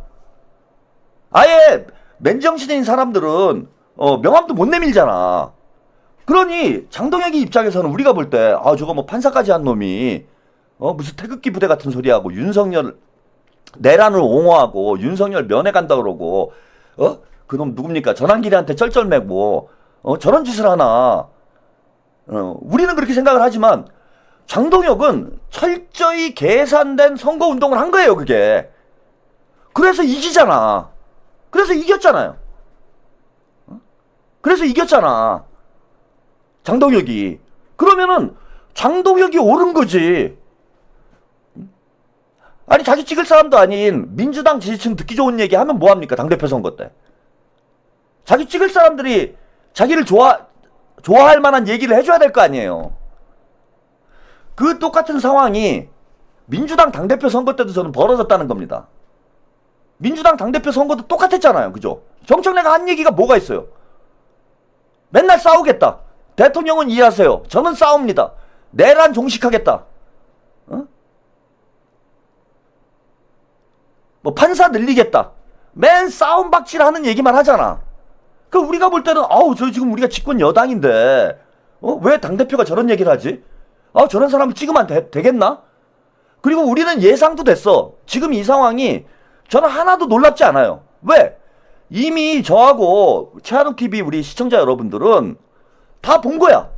아예 맨정신인 사람들은 명함도 못 내밀잖아. 그러니 장동혁이 입장에서는 우리가 볼 때 저거 뭐 판사까지 한 놈이 무슨 태극기 부대 같은 소리하고 윤석열 내란을 옹호하고 윤석열 면회 간다 그러고 그놈 누굽니까? 전환기리한테 쩔쩔매고 저런 짓을 하나. 우리는 그렇게 생각을 하지만 장동혁은 철저히 계산된 선거운동을 한 거예요, 그게. 그래서 이기잖아. 그래서 이겼잖아요. 그래서 이겼잖아. 장동혁이. 그러면은 장동혁이 옳은 거지. 아니 자기 찍을 사람도 아닌 민주당 지지층 듣기 좋은 얘기 하면 뭐합니까? 당대표 선거 때. 자기 찍을 사람들이 자기를 좋아할 만한 얘기를 해줘야 될 거 아니에요. 그 똑같은 상황이 민주당 당대표 선거 때도 저는 벌어졌다는 겁니다. 민주당 당대표 선거도 똑같았잖아요. 그죠? 정청래가 한 얘기가 뭐가 있어요? 맨날 싸우겠다. 대통령은 이해하세요. 저는 싸웁니다. 내란 종식하겠다. 뭐 판사 늘리겠다. 맨 싸움 박질하는 얘기만 하잖아. 그 우리가 볼 때는 저 지금 우리가 집권 여당인데 왜 당대표가 저런 얘기를 하지? 저런 사람을 찍으면 되겠나? 그리고 우리는 예상도 됐어. 지금 이 상황이 저는 하나도 놀랍지 않아요. 왜? 이미 저하고 최한욱TV 우리 시청자 여러분들은 다 본 거야.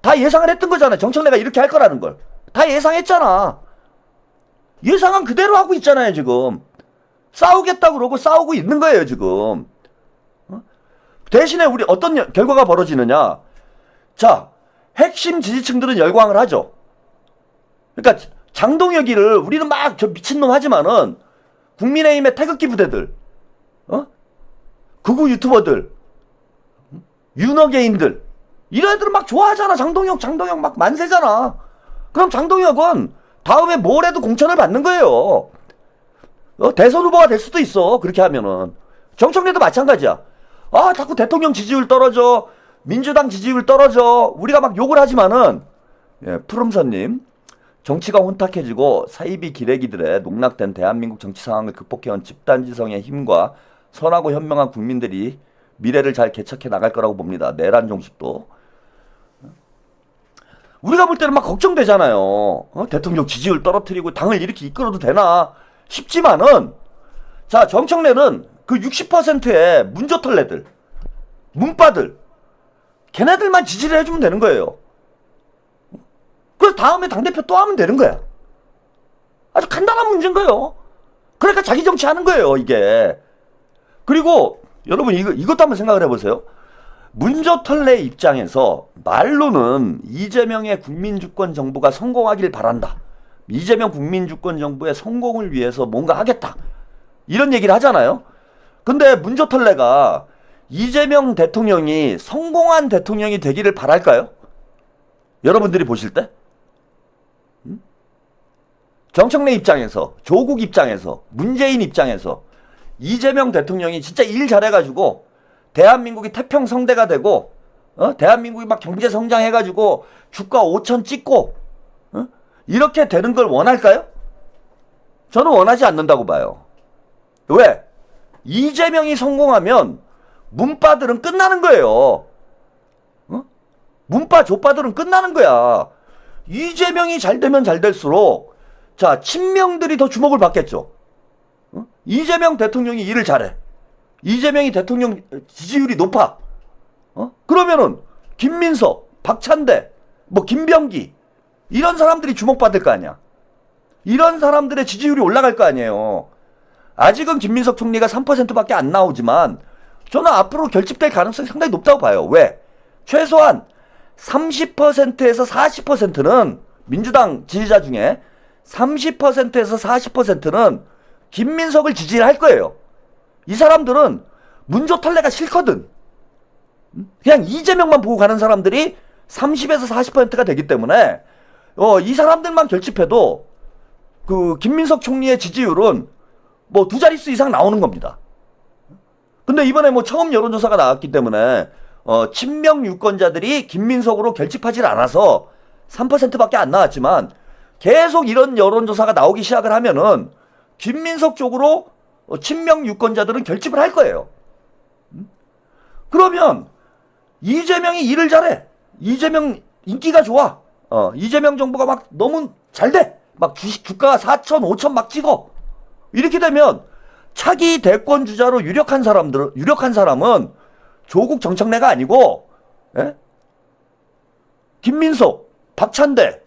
다 예상을 했던 거잖아. 정청래가 이렇게 할 거라는 걸. 다 예상했잖아. 예상은 그대로 하고 있잖아요, 지금. 싸우겠다고 그러고 싸우고 있는 거예요, 지금. 대신에 우리 어떤 결과가 벌어지느냐. 자, 핵심 지지층들은 열광을 하죠. 그러니까 장동혁이를 우리는 막 저 미친놈 하지만은 국민의힘의 태극기 부대들, 극우 유튜버들, 윤어게인들 이런 애들은 막 좋아하잖아. 장동혁 막 만세잖아. 그럼 장동혁은 다음에 뭘 해도 공천을 받는 거예요. 대선 후보가 될 수도 있어. 그렇게 하면은. 정청래도 마찬가지야. 자꾸 대통령 지지율 떨어져. 민주당 지지율 떨어져. 우리가 막 욕을 하지만은 푸름선님 정치가 혼탁해지고 사이비 기레기들의 농락된 대한민국 정치 상황을 극복해온 집단지성의 힘과 선하고 현명한 국민들이 미래를 잘 개척해 나갈 거라고 봅니다. 내란 종식도. 우리가 볼 때는 막 걱정되잖아요. 대통령 지지율 떨어뜨리고 당을 이렇게 이끌어도 되나 싶지만은 자, 정청래는 그 60%의 문조털레들, 문빠들 걔네들만 지지를 해주면 되는 거예요. 그래서 다음에 당대표 또 하면 되는 거야. 아주 간단한 문제인 거예요. 그러니까 자기 정치하는 거예요, 이게. 그리고 여러분 이것도 한번 생각을 해보세요. 문조털레 입장에서 말로는 이재명의 국민주권 정부가 성공하길 바란다. 이재명 국민주권 정부의 성공을 위해서 뭔가 하겠다. 이런 얘기를 하잖아요. 근데 문조털레가 이재명 대통령이 성공한 대통령이 되기를 바랄까요? 여러분들이 보실 때? 정청래 입장에서, 조국 입장에서, 문재인 입장에서 이재명 대통령이 진짜 일 잘해가지고 대한민국이 태평성대가 되고 대한민국이 막 경제 성장해가지고 주가 5천 찍고 이렇게 되는 걸 원할까요? 저는 원하지 않는다고 봐요. 왜? 이재명이 성공하면 문빠들은 끝나는 거예요. 문빠 조빠들은 끝나는 거야. 이재명이 잘 되면 잘 될수록 자, 친명들이 더 주목을 받겠죠. 이재명 대통령이 일을 잘해. 이재명이 대통령 지지율이 높아. 그러면은 김민석, 박찬대, 뭐 김병기 이런 사람들이 주목받을 거 아니야. 이런 사람들의 지지율이 올라갈 거 아니에요. 아직은 김민석 총리가 3%밖에 안 나오지만 저는 앞으로 결집될 가능성이 상당히 높다고 봐요. 왜? 최소한 30%에서 40%는 민주당 지지자 중에 30%에서 40%는 김민석을 지지할 거예요. 이 사람들은 문조털레가 싫거든. 그냥 이재명만 보고 가는 사람들이 30에서 40%가 되기 때문에 이 사람들만 결집해도 그 김민석 총리의 지지율은 뭐 2자릿수 이상 나오는 겁니다. 근데 이번에 뭐 처음 여론조사가 나왔기 때문에 친명 유권자들이 김민석으로 결집하지 않아서 3%밖에 안 나왔지만 계속 이런 여론조사가 나오기 시작을 하면은 김민석 쪽으로 친명 유권자들은 결집을 할 거예요. 그러면 이재명이 일을 잘해. 이재명 인기가 좋아. 이재명 정부가 막 너무 잘 돼. 막 주가가 4천, 5천 막 찍어. 이렇게 되면 차기 대권 주자로 유력한 사람은 조국 정청래가 아니고, 예? 김민석, 박찬대,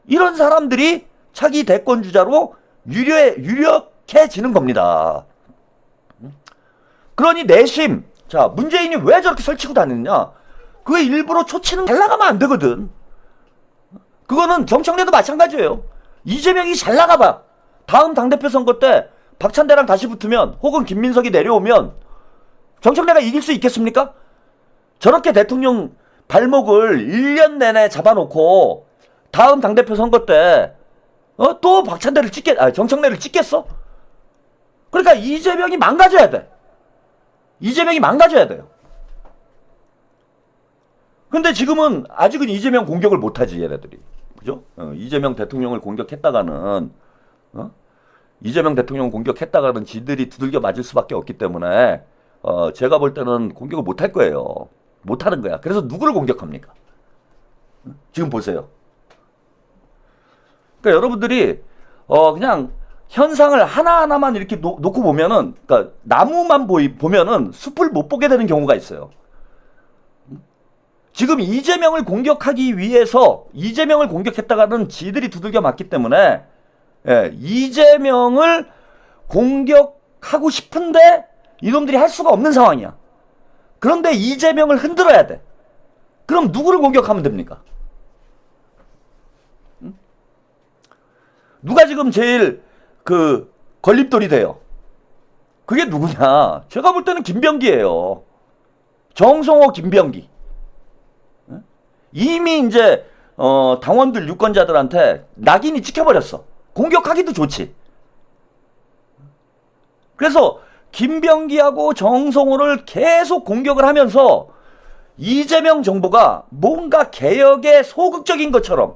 이런 사람들이 차기 대권 주자로 유력해지는 겁니다. 그러니 내심, 자, 문재인이 왜 저렇게 설치고 다녔냐? 그거 일부러 초치는 잘 나가면 안 되거든. 그거는 정청래도 마찬가지예요. 이재명이 잘 나가봐. 다음 당대표 선거 때 박찬대랑 다시 붙으면 혹은 김민석이 내려오면 정청래가 이길 수 있겠습니까? 저렇게 대통령 발목을 1년 내내 잡아놓고 다음 당대표 선거 때 또 정청래를 찍겠어? 그러니까 이재명이 망가져야 돼. 이재명이 망가져야 돼요. 근데 지금은 아직은 이재명 공격을 못하지 얘네들이. 그죠? 이재명 대통령을 공격했다가는 이재명 대통령 공격했다가는 지들이 두들겨 맞을 수밖에 없기 때문에 제가 볼 때는 공격을 못할 거예요. 못하는 거야. 그래서 누구를 공격합니까? 지금 보세요. 그러니까 여러분들이 그냥 현상을 하나하나만 이렇게 놓고 보면은, 그러니까 나무만 보면은 숲을 못 보게 되는 경우가 있어요. 지금 이재명을 공격하기 위해서 이재명을 공격했다가는 지들이 두들겨 맞기 때문에 이재명을 공격하고 싶은데 이놈들이 할 수가 없는 상황이야. 그런데 이재명을 흔들어야 돼. 그럼 누구를 공격하면 됩니까? 누가 지금 제일 걸림돌이 돼요? 그게 누구냐? 제가 볼 때는 김병기예요. 정성호, 김병기. 이미 이제 당원들 유권자들한테 낙인이 찍혀버렸어. 공격하기도 좋지. 그래서 김병기하고 정성호를 계속 공격을 하면서 이재명 정부가 뭔가 개혁에 소극적인 것처럼,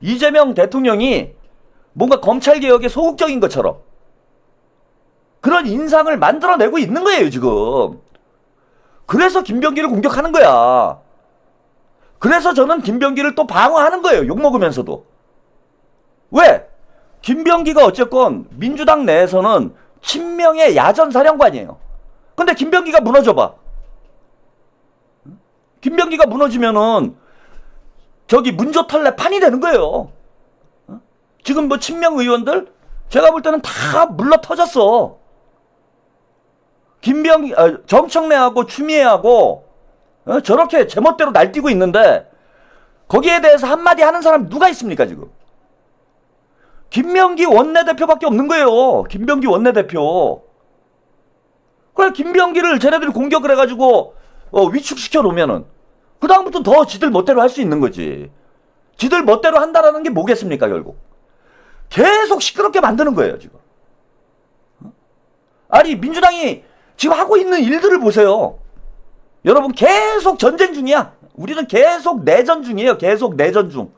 이재명 대통령이 뭔가 검찰개혁에 소극적인 것처럼 그런 인상을 만들어내고 있는 거예요 지금. 그래서 김병기를 공격하는 거야. 그래서 저는 김병기를 또 방어하는 거예요. 욕먹으면서도. 왜? 김병기가 어쨌건 민주당 내에서는 친명의 야전사령관이에요. 근데 김병기가 무너져봐. 김병기가 무너지면은 저기 문조털레 판이 되는 거예요. 지금 뭐 친명 의원들 제가 볼 때는 다 물러 터졌어. 정청래하고 추미애하고 저렇게 제멋대로 날뛰고 있는데 거기에 대해서 한마디 하는 사람 누가 있습니까 지금? 김병기 원내대표밖에 없는 거예요. 김병기 원내대표. 그래 김병기를 쟤네들이 공격을 해가지고 위축시켜 놓으면은 그 다음부터 더 지들 멋대로 할 수 있는 거지. 지들 멋대로 한다라는 게 뭐겠습니까 결국? 계속 시끄럽게 만드는 거예요 지금. 아니 민주당이 지금 하고 있는 일들을 보세요. 여러분 계속 전쟁 중이야. 우리는 계속 내전 중이에요. 계속 내전 중.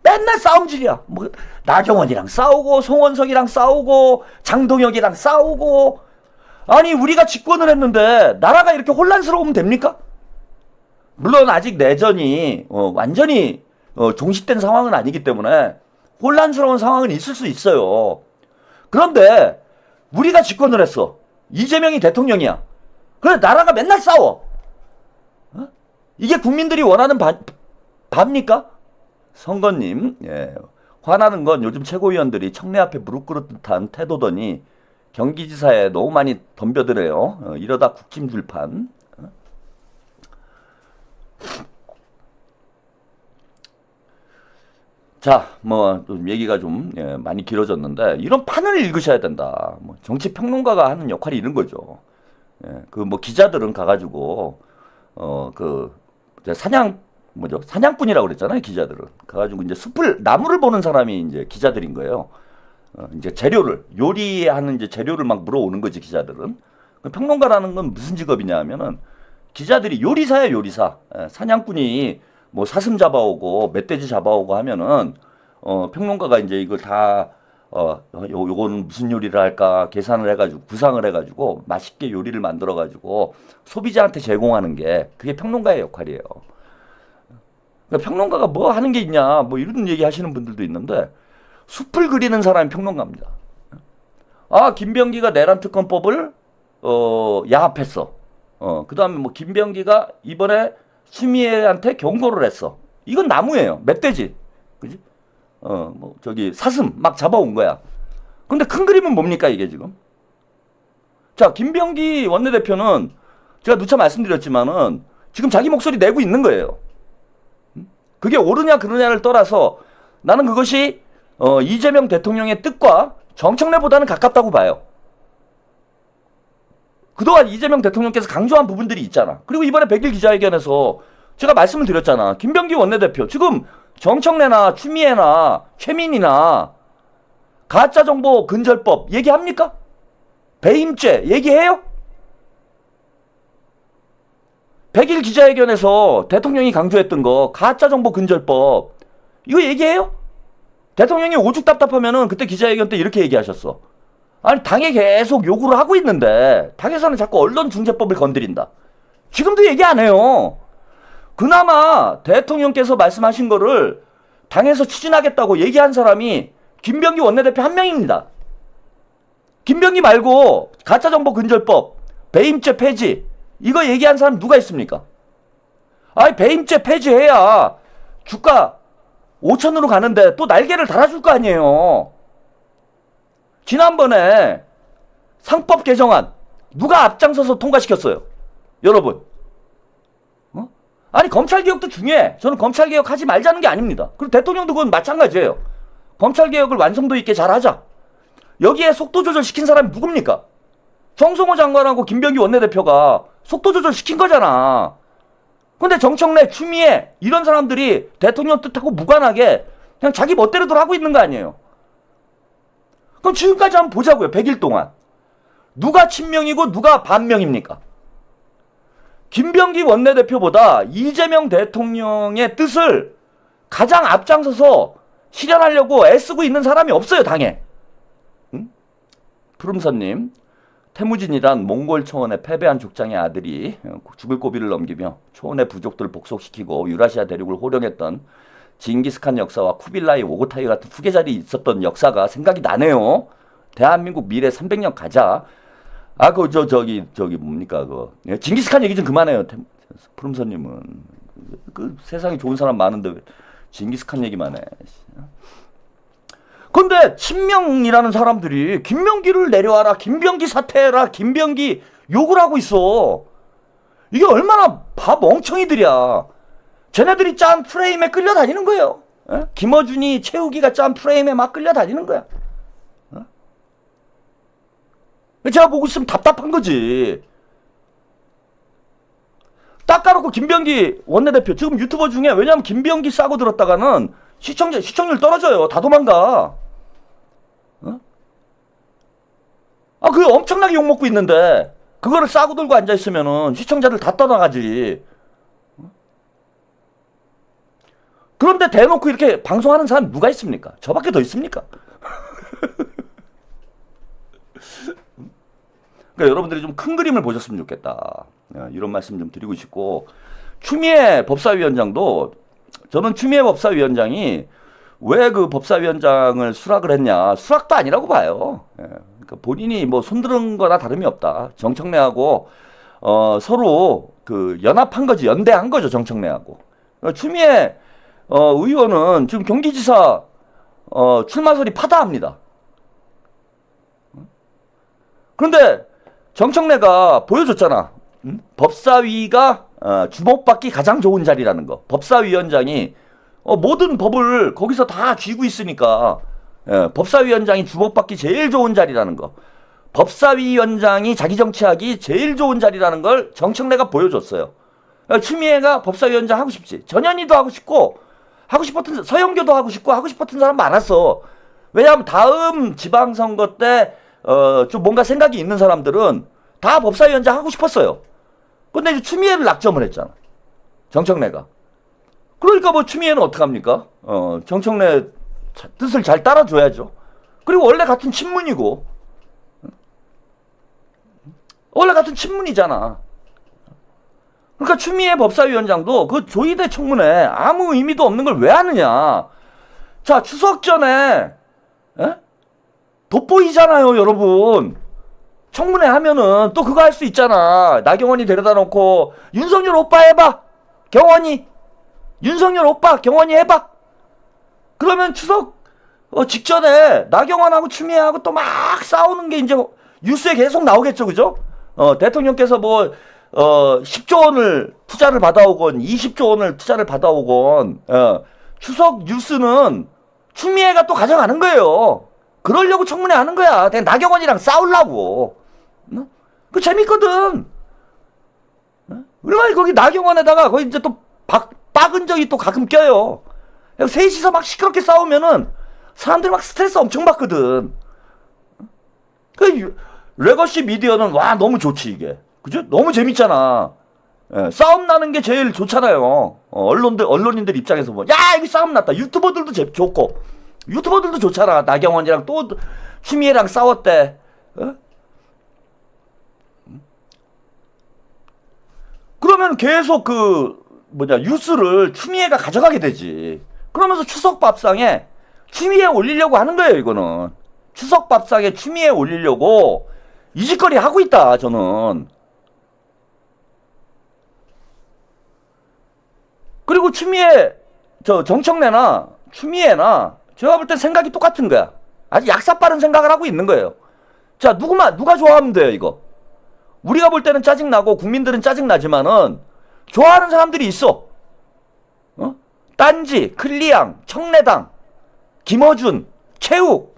맨날 싸움질이야. 뭐 나경원이랑 싸우고 송원석이랑 싸우고 장동혁이랑 싸우고. 아니 우리가 집권을 했는데 나라가 이렇게 혼란스러우면 됩니까? 물론 아직 내전이 완전히 종식된 상황은 아니기 때문에 혼란스러운 상황은 있을 수 있어요. 그런데 우리가 집권을 했어. 이재명이 대통령이야. 그래 나라가 맨날 싸워. 이게 국민들이 원하는 밥입니까? 선거님, 화나는 건 요즘 최고위원들이 청래 앞에 무릎 꿇을 듯한 태도더니 경기지사에 너무 많이 덤벼들어요. 이러다 국힘 줄판. 자, 뭐 좀 얘기가 좀 많이 길어졌는데 이런 판을 읽으셔야 된다. 뭐 정치 평론가가 하는 역할이 이런 거죠. 그 뭐 기자들은 가가지고 사냥꾼이라고 그랬잖아요. 기자들은 가가지고 이제 나무를 보는 사람이 이제 기자들인 거예요. 이제 재료를 요리하는 이제 재료를 막 물어오는 거지 기자들은. 평론가라는 건 무슨 직업이냐 하면은 기자들이 요리사야 요리사. 사냥꾼이 뭐 사슴 잡아오고 멧돼지 잡아오고 하면은 평론가가 이제 이걸 다 요거는 무슨 요리를 할까 계산을 해가지고 구상을 해가지고 맛있게 요리를 만들어가지고 소비자한테 제공하는 게 그게 평론가의 역할이에요. 그러니까 평론가가 뭐 하는 게 있냐 뭐 이런 얘기 하시는 분들도 있는데 숲을 그리는 사람이 평론가입니다. 아 김병기가 내란 특검법을 야합했어. 그 다음에 뭐 김병기가 이번에 추미애한테 경고를 했어. 이건 나무예요. 멧돼지. 그지? 뭐 저기 사슴 막 잡아온 거야. 근데 큰 그림은 뭡니까 이게 지금? 자 김병기 원내대표는 제가 누차 말씀드렸지만은 지금 자기 목소리 내고 있는 거예요. 그게 옳으냐 그르냐를 떠나서 나는 그것이 이재명 대통령의 뜻과 정청래보다는 가깝다고 봐요. 그동안 이재명 대통령께서 강조한 부분들이 있잖아. 그리고 이번에 100일 기자회견에서 제가 말씀을 드렸잖아. 김병기 원내대표 지금 정청래나 추미애나 최민희나 가짜정보 근절법 얘기합니까? 배임죄 얘기해요? 100일 기자회견에서 대통령이 강조했던 거 가짜정보 근절법 이거 얘기해요? 대통령이 오죽 답답하면은 그때 기자회견 때 이렇게 얘기하셨어. 아니 당에 계속 요구를 하고 있는데 당에서는 자꾸 언론중재법을 건드린다. 지금도 얘기 안 해요. 그나마 대통령께서 말씀하신 거를 당에서 추진하겠다고 얘기한 사람이 김병기 원내대표 한 명입니다. 김병기 말고 가짜정보 근절법, 배임죄 폐지 이거 얘기한 사람 누가 있습니까? 아니 배임죄 폐지해야 주가 5천으로 가는데 또 날개를 달아줄 거 아니에요. 지난번에 상법 개정안 누가 앞장서서 통과시켰어요? 여러분. 아니 검찰개혁도 중요해. 저는 검찰개혁 하지 말자는 게 아닙니다. 그리고 대통령도 그건 마찬가지예요. 검찰개혁을 완성도 있게 잘하자. 여기에 속도 조절 시킨 사람이 누굽니까? 정성호 장관하고 김병기 원내대표가 속도 조절 시킨 거잖아. 근데 정청래, 추미애 이런 사람들이 대통령 뜻하고 무관하게 그냥 자기 멋대로들 하고 있는 거 아니에요. 그럼 지금까지 한번 보자고요. 100일 동안. 누가 친명이고 누가 반명입니까? 김병기 원내대표보다 이재명 대통령의 뜻을 가장 앞장서서 실현하려고 애쓰고 있는 사람이 없어요. 당에. 응? 푸름선님. 태무진이란 몽골 초원의 패배한 족장의 아들이 죽을 고비를 넘기며 초원의 부족들을 복속시키고 유라시아 대륙을 호령했던 징기스칸 역사와 쿠빌라이 오고타이 같은 후계자들이 있었던 역사가 생각이 나네요. 대한민국 미래 300년 가자. 아, 저기 뭡니까 징기스칸 얘기 좀 그만해요. 푸름선님은 그 세상에 좋은 사람 많은데 왜 징기스칸 얘기만 해. 근데 친명이라는 사람들이 김병기를 내려와라, 김병기 사퇴해라, 김병기 욕을 하고 있어. 이게 얼마나 멍청이들이야. 쟤네들이 짠 프레임에 끌려다니는 거예요. 에? 김어준이 채우기가 짠 프레임에 막 끌려다니는 거야. 제가 보고 있으면 답답한 거지. 딱 까놓고 김병기 원내대표 지금 유튜버 중에 왜냐면 김병기 싸고 들었다가는 시청률 떨어져요. 다 도망가. 그 엄청나게 욕먹고 있는데 그거를 싸고 들고 앉아있으면은 시청자들 다 떠나가지. 그런데 대놓고 이렇게 방송하는 사람 누가 있습니까? 저밖에 더 있습니까? 그러니까 여러분들이 좀 큰 그림을 보셨으면 좋겠다. 이런 말씀 좀 드리고 싶고, 추미애 법사위원장도 저는 추미애 법사위원장이 왜 그 법사위원장을 수락을 했냐, 수락도 아니라고 봐요. 그러니까 본인이 뭐 손들은 거나 다름이 없다. 정청래하고 서로 그 연합한 거지, 연대한 거죠, 정청래하고. 추미애 의원은 지금 경기지사 출마설이 파다합니다. 그런데 정청래가 보여줬잖아. 법사위가 주목받기 가장 좋은 자리라는 거. 법사위원장이 모든 법을 거기서 다 쥐고 있으니까 법사위원장이 주목받기 제일 좋은 자리라는 거. 법사위원장이 자기 정치하기 제일 좋은 자리라는 걸 정청래가 보여줬어요. 추미애가 법사위원장 하고 싶지. 전현희도 하고 싶고, 하고 싶었던, 서영교도 하고 싶고, 하고 싶었던 사람 많았어. 왜냐하면 다음 지방선거 때 좀 뭔가 생각이 있는 사람들은 다 법사위원장 하고 싶었어요. 근데 이제 추미애를 낙점을 했잖아. 정청래가. 그러니까 뭐 추미애는 어떡합니까? 정청래 뜻을 잘 따라줘야죠. 그리고 원래 같은 친문이고, 원래 같은 친문이잖아. 그러니까 추미애 법사위원장도 그 조희대 청문회 아무 의미도 없는 걸 왜 하느냐. 자, 추석 전에 돋보이잖아요, 여러분. 청문회 하면은 또 그거 할 수 있잖아. 나경원이 데려다 놓고 윤석열 오빠 해봐. 경원이. 윤석열 오빠 경원이 해봐. 그러면 추석 직전에 나경원하고 추미애하고 또 막 싸우는 게 이제 뉴스에 계속 나오겠죠, 그죠? 대통령께서 뭐 10조 원을 투자를 받아오건 20조 원을 투자를 받아오건 추석 뉴스는 추미애가 또 가져가는 거예요. 그러려고 청문회 하는 거야. 그냥 나경원이랑 싸우려고. 그 재밌거든. 얼마나 거기 나경원에다가 거기 이제 또 박은정이 또 가끔 껴요. 셋이서 막 시끄럽게 싸우면은 사람들이 막 스트레스 엄청 받거든. 그 레거시 미디어는 와 너무 좋지 이게. 그죠? 너무 재밌잖아. 싸움 나는 게 제일 좋잖아요. 언론인들 입장에서 보면 야 여기 싸움 났다. 유튜버들도 좋고 유튜버들도 좋잖아. 나경원이랑 또 추미애랑 싸웠대. 그러면 계속 뉴스를 추미애가 가져가게 되지. 그러면서 추석 밥상에 추미애 올리려고 하는 거예요, 이거는. 추석 밥상에 추미애 올리려고 이 짓거리 하고 있다, 저는. 그리고 정청래나 추미애나 제가 볼 땐 생각이 똑같은 거야. 아주 약사 빠른 생각을 하고 있는 거예요. 자, 누가 좋아하면 돼요, 이거. 우리가 볼 때는 짜증나고 국민들은 짜증나지만은 좋아하는 사람들이 있어. 딴지, 클리앙, 청래당, 김어준, 최욱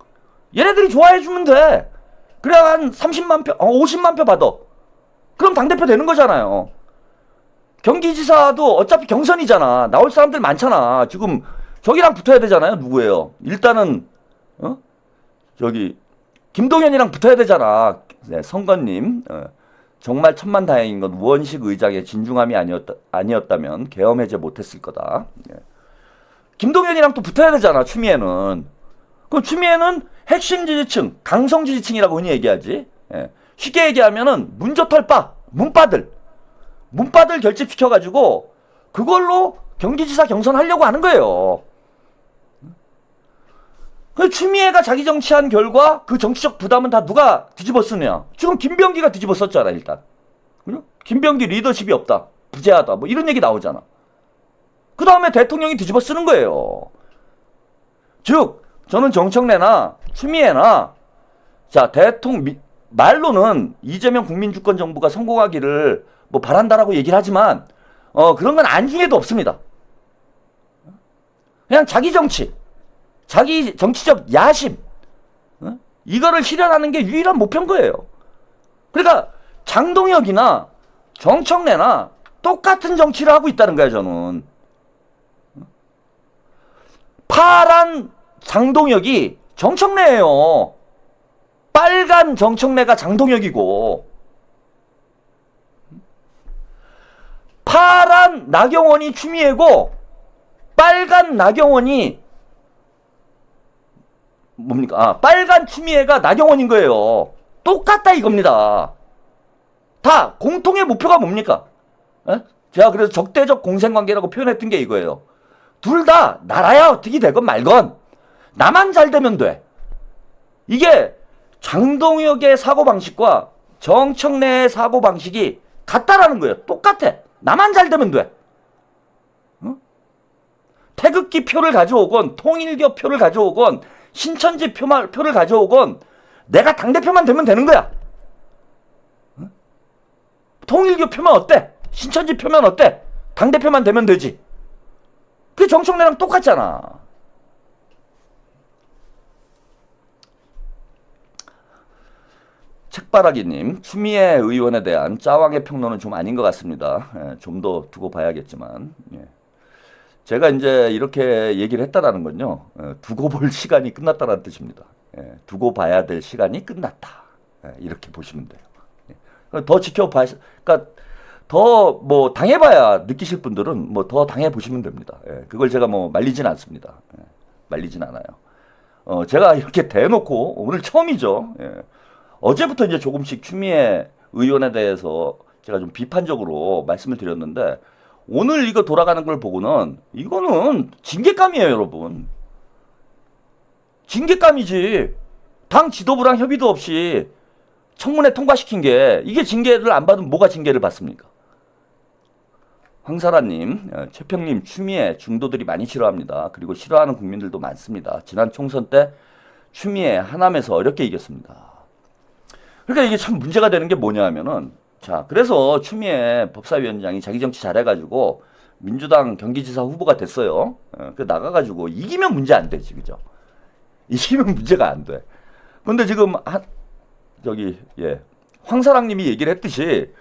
얘네들이 좋아해주면 돼. 그래야 한 30만 표, 50만 표 받아. 그럼 당대표 되는 거잖아요. 경기지사도 어차피 경선이잖아. 나올 사람들 많잖아. 지금 저기랑 붙어야 되잖아요. 누구예요? 일단은 김동연이랑 붙어야 되잖아. 네, 선거님. 정말 천만다행인 건 우원식 의장의 진중함이 아니었다면 계엄 해제 못했을 거다. 예. 김동연이랑 또 붙어야 되잖아. 추미애는. 그럼 추미애는 핵심 지지층, 강성 지지층이라고 흔히 얘기하지. 예. 쉽게 얘기하면은 문조털빠, 문빠들 결집시켜가지고 그걸로 경기지사 경선하려고 하는 거예요. 그 추미애가 자기 정치한 결과 그 정치적 부담은 다 누가 뒤집어 쓰느냐. 지금 김병기가 뒤집어 썼잖아, 일단. 그죠? 김병기 리더십이 없다. 부재하다. 뭐 이런 얘기 나오잖아. 그 다음에 대통령이 뒤집어 쓰는 거예요. 즉, 저는 정청래나 추미애나, 자, 말로는 이재명 국민주권 정부가 성공하기를 뭐 바란다라고 얘기를 하지만, 그런 건 안중에도 없습니다. 그냥 자기 정치. 자기 정치적 야심 이거를 실현하는 게 유일한 목표인 거예요. 그러니까 장동혁이나 정청래나 똑같은 정치를 하고 있다는 거야. 저는 파란 장동혁이 정청래예요. 빨간 정청래가 장동혁이고 파란 나경원이 추미애고 빨간 나경원이 뭡니까? 빨간 추미애가 나경원인 거예요. 똑같다 이겁니다. 다 공통의 목표가 뭡니까? 제가 그래서 적대적 공생관계라고 표현했던 게 이거예요. 둘 다 나라야 어떻게 되건 말건 나만 잘 되면 돼. 이게 장동혁의 사고방식과 정청래의 사고방식이 같다라는 거예요. 똑같아. 나만 잘 되면 돼. 태극기 표를 가져오건 통일교 표를 가져오건 신천지 표를 가져오건 내가 당대표만 되면 되는 거야. 통일교 표만 어때? 신천지 표만 어때? 당대표만 되면 되지. 그게 정청래랑 똑같잖아. 책바라기님, 추미애 의원에 대한 짜왕의 평론은 좀 아닌 것 같습니다. 좀 더 두고 봐야겠지만. 제가 이제 이렇게 얘기를 했다라는 건요, 두고 볼 시간이 끝났다는 뜻입니다. 두고 봐야 될 시간이 끝났다. 이렇게 보시면 돼요. 더 지켜봐. 그러니까 더 뭐 당해봐야 느끼실 분들은 뭐 더 당해보시면 됩니다. 예, 그걸 제가 뭐 말리진 않습니다. 예, 말리진 않아요. 제가 이렇게 대놓고 오늘 처음이죠. 예. 어제부터 이제 조금씩 추미애 의원에 대해서 제가 좀 비판적으로 말씀을 드렸는데 오늘 이거 돌아가는 걸 보고는 이거는 징계감이에요, 여러분. 징계감이지. 당 지도부랑 협의도 없이 청문회 통과시킨 게 이게 징계를 안 받으면 뭐가 징계를 받습니까? 황사라님, 최평님, 추미애 중도들이 많이 싫어합니다. 그리고 싫어하는 국민들도 많습니다. 지난 총선 때 추미애 하남에서 어렵게 이겼습니다. 그러니까 이게 참 문제가 되는 게 뭐냐 하면은 자, 그래서 추미애 법사위원장이 자기 정치 잘해가지고 민주당 경기지사 후보가 됐어요. 그 나가가지고 이기면 문제 안 되지, 그죠? 이기면 문제가 안 돼. 근데 지금 황사랑님이 얘기를 했듯이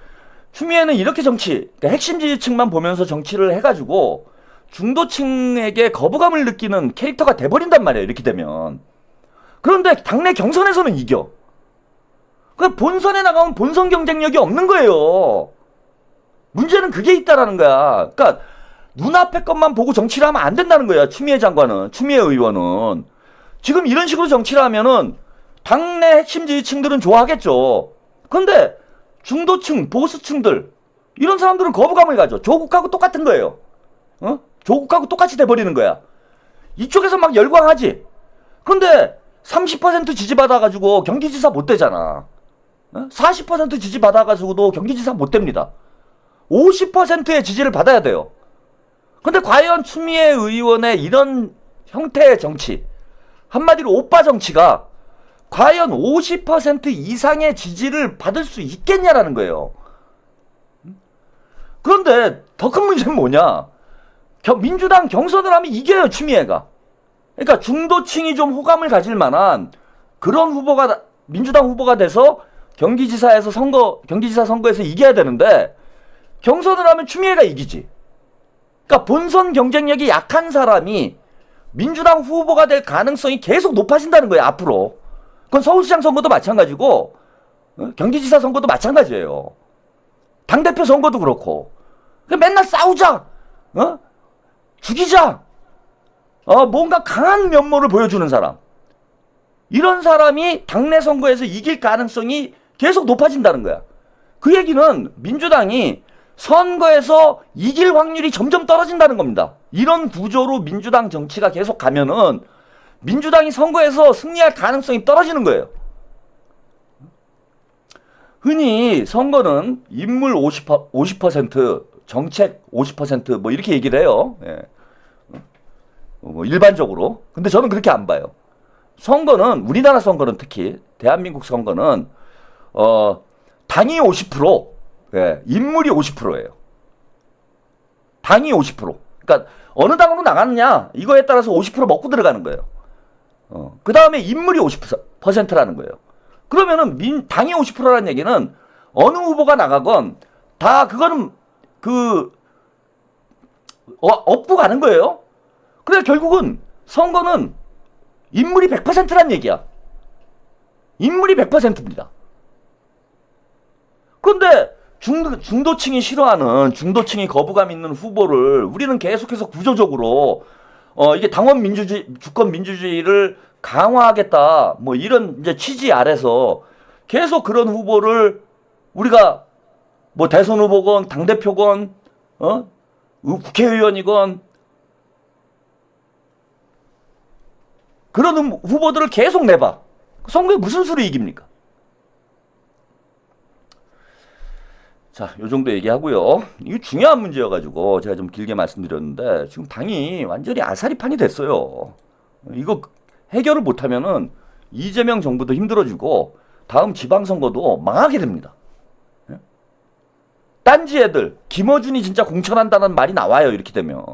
추미애는 이렇게 정치, 그러니까 핵심 지지층만 보면서 정치를 해가지고 중도층에게 거부감을 느끼는 캐릭터가 돼버린단 말이에요. 이렇게 되면. 그런데 당내 경선에서는 이겨. 그 본선에 나가면 본선 경쟁력이 없는 거예요. 문제는 그게 있다라는 거야. 그러니까 눈앞의 것만 보고 정치를 하면 안 된다는 거야. 추미애 장관은, 추미애 의원은. 지금 이런 식으로 정치를 하면은 당내 핵심 지지층들은 좋아하겠죠. 그런데 중도층, 보수층들 이런 사람들은 거부감을 가져. 조국하고 똑같은 거예요. 조국하고 똑같이 돼버리는 거야. 이쪽에서 막 열광하지. 근데 30% 지지받아가지고 경기지사 못 되잖아. 40% 지지받아가지고도 경기지사 못 됩니다. 50%의 지지를 받아야 돼요. 근데 과연 추미애 의원의 이런 형태의 정치, 한마디로 오빠 정치가 과연 50% 이상의 지지를 받을 수 있겠냐라는 거예요. 그런데 더 큰 문제는 뭐냐? 민주당 경선을 하면 이겨요, 추미애가. 그러니까 중도층이 좀 호감을 가질 만한 그런 후보가, 민주당 후보가 돼서 경기지사 선거에서 이겨야 되는데 경선을 하면 추미애가 이기지. 그러니까 본선 경쟁력이 약한 사람이 민주당 후보가 될 가능성이 계속 높아진다는 거예요, 앞으로. 그건 서울시장 선거도 마찬가지고 경기지사 선거도 마찬가지예요. 당대표 선거도 그렇고. 맨날 싸우자. 죽이자. 뭔가 강한 면모를 보여주는 사람. 이런 사람이 당내 선거에서 이길 가능성이 계속 높아진다는 거야. 그 얘기는 민주당이 선거에서 이길 확률이 점점 떨어진다는 겁니다. 이런 구조로 민주당 정치가 계속 가면은 민주당이 선거에서 승리할 가능성이 떨어지는 거예요. 흔히 선거는 인물 50%, 정책 50% 뭐 이렇게 얘기를 해요. 예. 뭐 일반적으로. 근데 저는 그렇게 안 봐요. 선거는, 우리나라 선거는 특히 대한민국 선거는 당이 50%, 예, 인물이 50%예요. 당이 50%. 그러니까 어느 당으로 나가느냐 이거에 따라서 50% 먹고 들어가는 거예요. 그 다음에 인물이 50%라는 거예요. 그러면은 당이 50%라는 얘기는 어느 후보가 나가건 다 그거는 업고 가는 거예요. 그래 결국은 선거는 인물이 100%란 얘기야. 인물이 100%입니다. 그런데 중도층이 싫어하는, 중도층이 거부감 있는 후보를 우리는 계속해서 구조적으로 이게 당원 민주주의, 주권 민주주의를 강화하겠다, 뭐 이런 이제 취지 아래서 계속 그런 후보를 우리가 뭐 대선 후보건 당대표건 국회의원이건 그런 후보들을 계속 내봐. 선거에 무슨 수로 이깁니까? 자, 요 정도 얘기하고요. 이게 중요한 문제여가지고 제가 좀 길게 말씀드렸는데 지금 당이 완전히 아사리판이 됐어요. 이거 해결을 못하면은 이재명 정부도 힘들어지고 다음 지방선거도 망하게 됩니다. 딴지 애들 김어준이 진짜 공천한다는 말이 나와요. 이렇게 되면.